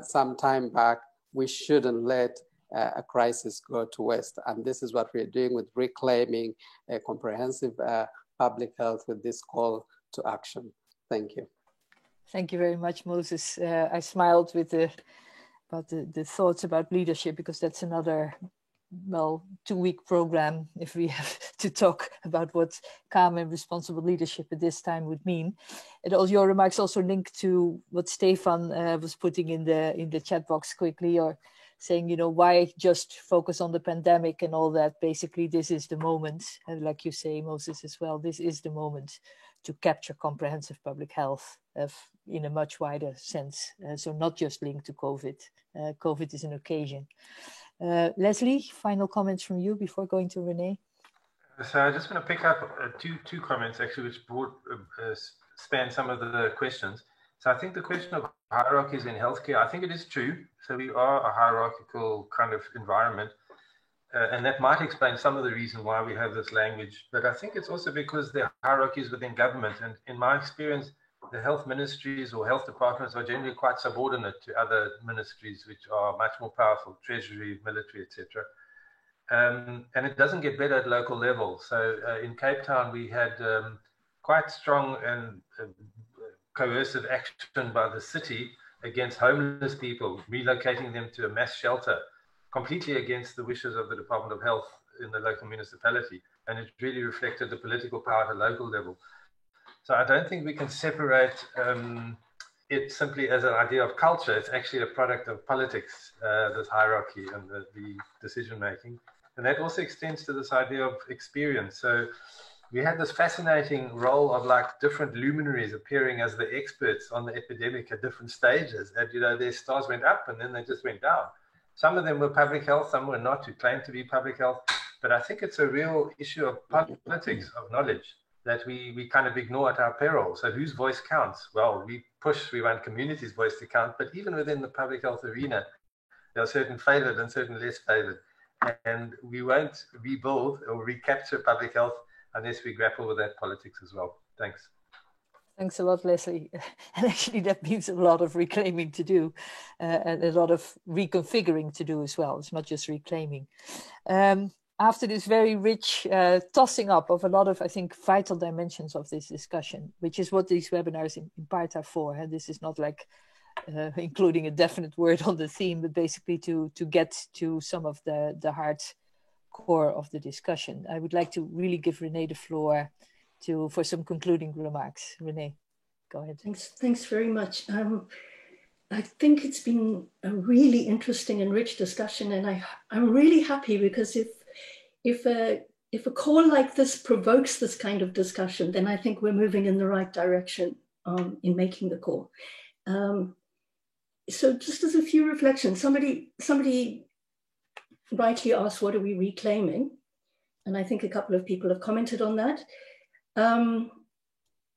some time back, we shouldn't let a crisis go to waste. And this is what we're doing with reclaiming a comprehensive public health with this call to action. Thank you. Thank you very much, Moses. I smiled with the thoughts about leadership, because that's another, 2-week program if we have to talk about what calm and responsible leadership at this time would mean. And all your remarks also link to what Stefan was putting in the chat box quickly, or saying, why just focus on the pandemic and all that? Basically, this is the moment, and like you say, Moses, as well, this is the moment to capture comprehensive public health in a much wider sense. So not just linked to COVID. COVID is an occasion. Leslie, final comments from you before going to Renee? So I just want to pick up two comments actually, which span some of the questions. So I think the question of hierarchies in healthcare, I think it is true. So we are a hierarchical kind of environment. And that might explain some of the reason why we have this language. But I think it's also because there are hierarchies within government. And in my experience, the health ministries or health departments are generally quite subordinate to other ministries, which are much more powerful, treasury, military, etc. And it doesn't get better at local level. So in Cape Town, we had quite strong and coercive action by the city against homeless people, relocating them to a mass shelter, completely against the wishes of the Department of Health in the local municipality. And it really reflected the political power at a local level. So I don't think we can separate it simply as an idea of culture. It's actually a product of politics, this hierarchy and the decision-making. And that also extends to this idea of experience. So we had this fascinating role of like different luminaries appearing as the experts on the epidemic at different stages. And, you know, their stars went up and then they just went down. Some of them were public health, some were not, who claimed to be public health. But I think it's a real issue of politics, of knowledge, that we kind of ignore at our peril. So whose voice counts? Well, we want community's voice to count, but even within the public health arena, there are certain favored and certain less favored. And we won't rebuild or recapture public health unless we grapple with that politics as well. Thanks. Thanks a lot, Leslie. And actually that means a lot of reclaiming to do and a lot of reconfiguring to do as well. It's not just reclaiming. After this very rich tossing up of a lot of, I think, vital dimensions of this discussion, which is what these webinars in part are for. And this is not like including a definite word on the theme, but basically to get to some of the hard core of the discussion. I would like to really give Renee the floor for some concluding remarks. Renee, go ahead. Thanks very much. I think it's been a really interesting and rich discussion, and I'm really happy because if a call like this provokes this kind of discussion, then I think we're moving in the right direction in making the call. So just as a few reflections, somebody rightly asked, what are we reclaiming? And I think a couple of people have commented on that.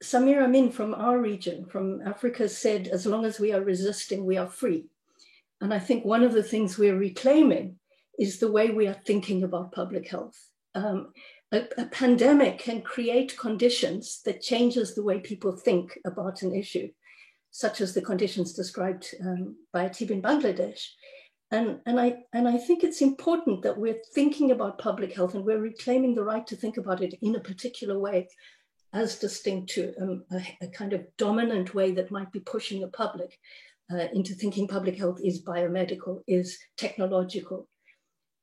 Samir Amin from our region, from Africa, said, as long as we are resisting, we are free. And I think one of the things we're reclaiming is the way we are thinking about public health. A pandemic can create conditions that changes the way people think about an issue, such as the conditions described by Atib in Bangladesh. And I think it's important that we're thinking about public health and we're reclaiming the right to think about it in a particular way, as distinct to a kind of dominant way that might be pushing the public into thinking public health is biomedical, is technological.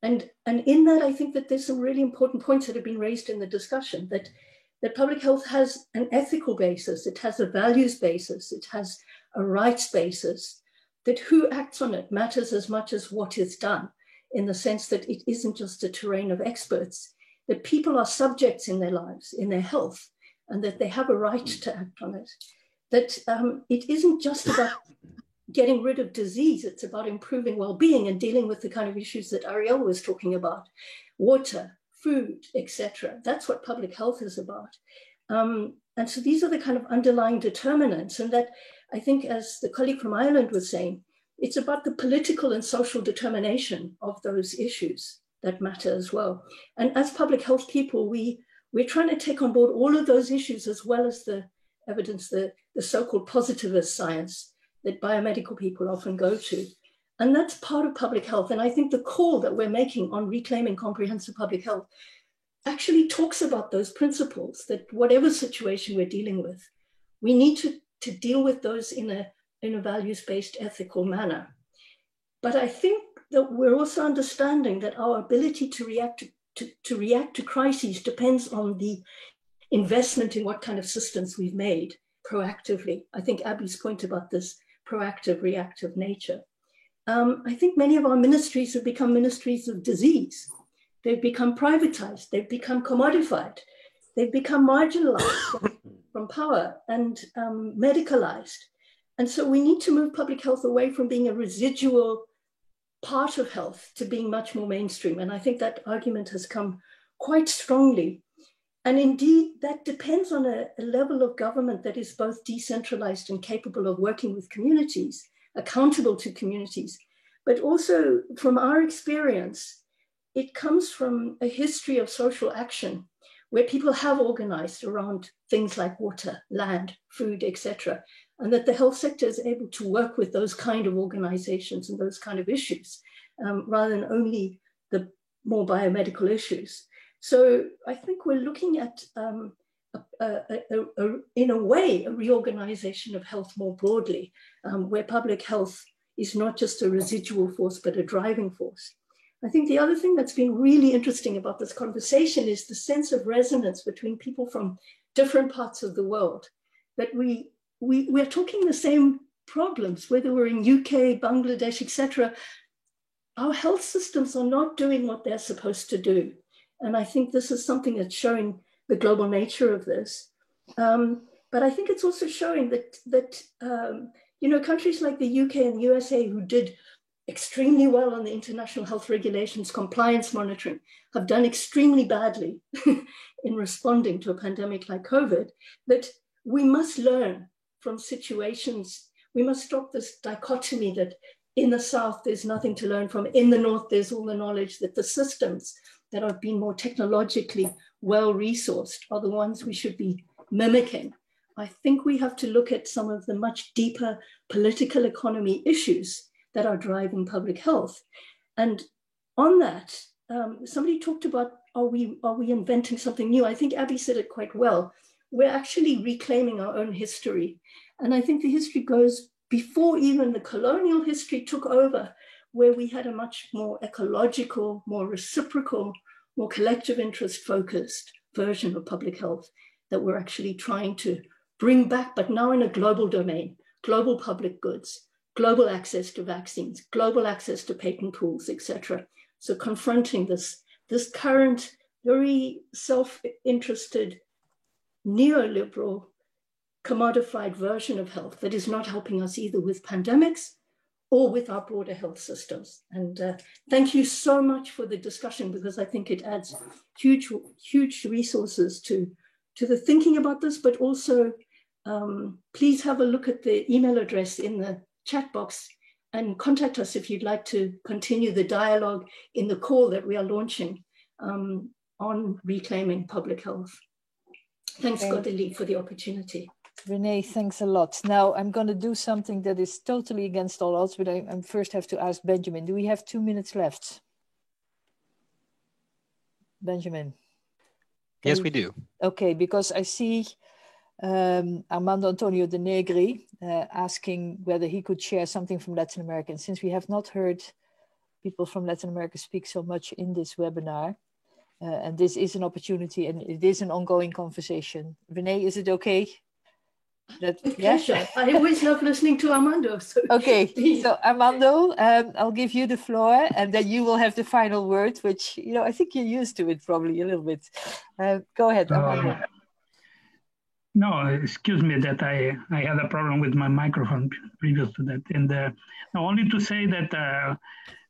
And in that, I think that there's some really important points that have been raised in the discussion, that public health has an ethical basis, it has a values basis, it has a rights basis, that who acts on it matters as much as what is done, in the sense that it isn't just a terrain of experts, that people are subjects in their lives, in their health, and that they have a right to act on it. That it isn't just about getting rid of disease, it's about improving well-being and dealing with the kind of issues that Ariel was talking about, water, food, etc. That's what public health is about. And so these are the kind of underlying determinants, and that I think, as the colleague from Ireland was saying, it's about the political and social determination of those issues that matter as well. And as public health people, we're trying to take on board all of those issues, as well as the evidence, the so-called positivist science that biomedical people often go to. And that's part of public health. And I think the call that we're making on reclaiming comprehensive public health actually talks about those principles, that whatever situation we're dealing with, we need to deal with those in a values-based ethical manner. But I think that we're also understanding that our ability to react to crises depends on the investment in what kind of systems we've made proactively. I think Abby's point about this proactive, reactive nature. I think many of our ministries have become ministries of disease. They've become privatized, they've become commodified, they've become marginalized from power and medicalized. And so we need to move public health away from being a residual part of health to being much more mainstream. And I think that argument has come quite strongly. And indeed, that depends on a level of government that is both decentralized and capable of working with communities, accountable to communities. But also from our experience, it comes from a history of social action where people have organized around things like water, land, food, etc., and that the health sector is able to work with those kind of organizations and those kind of issues, rather than only the more biomedical issues. So I think we're looking at, in a way, a reorganization of health more broadly, where public health is not just a residual force, but a driving force. I think the other thing that's been really interesting about this conversation is the sense of resonance between people from different parts of the world, that we're talking the same problems, whether we're in UK, Bangladesh, etc. Our health systems are not doing what they're supposed to do. And I think this is something that's showing the global nature of this. But I think it's also showing that you know, countries like the UK and the USA, who did extremely well on the international health regulations, compliance monitoring, have done extremely badly in responding to a pandemic like COVID, that we must learn from situations. We must stop this dichotomy that in the South, there's nothing to learn from. In the North, there's all the knowledge, that the systems that have been more technologically well-resourced are the ones we should be mimicking. I think we have to look at some of the much deeper political economy issues that are driving public health. And on that, somebody talked about, are we inventing something new? I think Abby said it quite well. We're actually reclaiming our own history. And I think the history goes before even the colonial history took over, where we had a much more ecological, more reciprocal, more collective interest focused version of public health that we're actually trying to bring back, but now in a global domain, global public goods, global access to vaccines, global access to patent pools, etc. So confronting this current, very self-interested, neoliberal, commodified version of health that is not helping us either with pandemics or with our broader health systems. And thank you so much for the discussion, because I think it adds huge resources to the thinking about this, but also please have a look at the email address in the chat box and contact us if you'd like to continue the dialogue in the call that we are launching on reclaiming public health. Thanks, Godeli, for the opportunity. Renee, thanks a lot. Now I'm going to do something that is totally against all odds, but I first have to ask Benjamin, do we have 2 minutes left? Benjamin? Yes, we do. Okay, because I see Armando Antonio de Negri asking whether he could share something from Latin America. And since we have not heard people from Latin America speak so much in this webinar, and this is an opportunity and it is an ongoing conversation. Renee, is it okay? Yeah? I always love listening to Armando. So okay, so Armando, I'll give you the floor and then you will have the final word, which, you know, I think you're used to it probably a little bit. Go ahead, Armando. No, excuse me that I had a problem with my microphone previous to that. And only to say that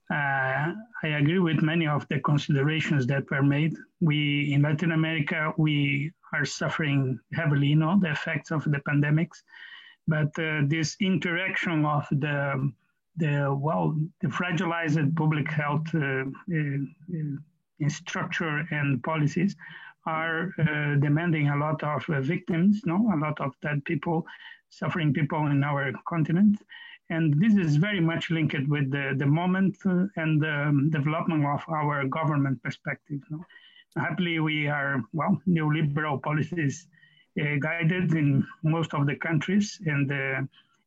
I agree with many of the considerations that were made. We, in Latin America, we are suffering heavily, you know, the effects of the pandemics. But this interaction of the fragilized public health structure and policies are demanding a lot of victims, a lot of dead people, suffering people in our continent. And this is very much linked with the moment and the development of our government perspective. Happily, we are, neoliberal policies guided in most of the countries, and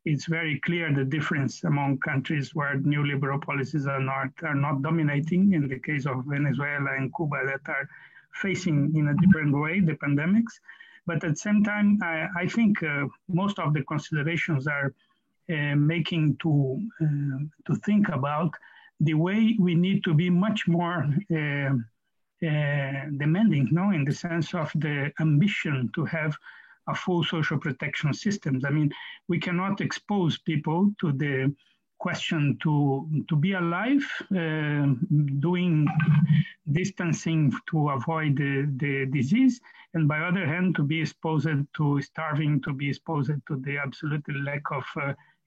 it's very clear the difference among countries where neoliberal policies are not dominating, in the case of Venezuela and Cuba that are facing in a different way the pandemics. But at the same time, I think most of the considerations are making to think about the way we need to be much more demanding, in the sense of the ambition to have a full social protection systems. I mean, we cannot expose people to the question to be alive, doing distancing to avoid the disease, and by other hand, to be exposed to starving, to be exposed to the absolute lack of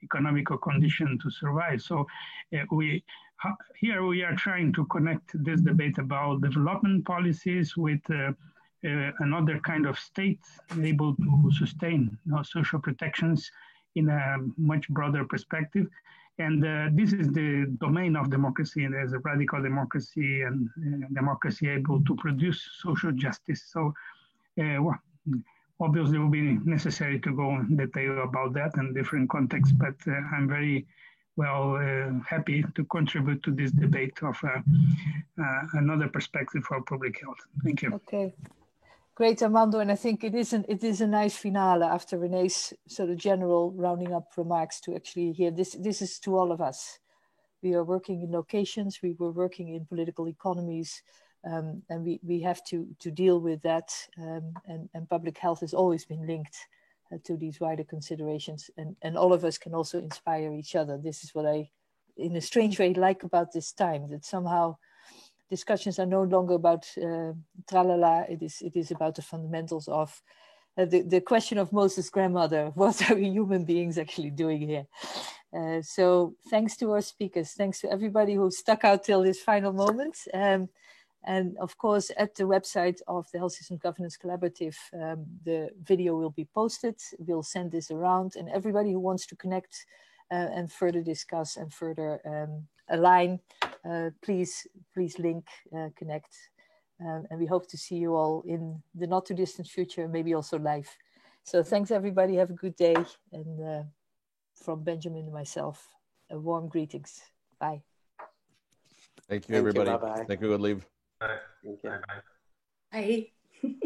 economical condition to survive. So here we are trying to connect this debate about development policies with another kind of state able to sustain social protections in a much broader perspective. And this is the domain of democracy, and there's a radical democracy and democracy able to produce social justice. So well, obviously it will be necessary to go in detail about that in different contexts, but I'm very happy to contribute to this debate of another perspective for public health. Thank you. Okay. Great, Armando, and I think it is a nice finale after René's sort of general rounding up remarks to actually hear this. This is to all of us. We are working in locations, we were working in political economies, and we have to deal with that. And public health has always been linked to these wider considerations, and all of us can also inspire each other. This is what I, in a strange way, like about this time, that somehow discussions are no longer about tralala. It is about the fundamentals of the question of Moses' grandmother. What are we human beings actually doing here? So thanks to our speakers. Thanks to everybody who stuck out till this final moment. And of course, at the website of the Health System Governance Collaborative, the video will be posted. We'll send this around, and everybody who wants to connect and further discuss and further align, please link, connect, and we hope to see you all in the not too distant future, maybe also live. So thanks everybody, have a good day, and from Benjamin and myself, warm greetings. Bye. Thank you, everybody. Thank you, bye-bye. Thank you, Godlieve. Bye. Thank you. Bye. Bye.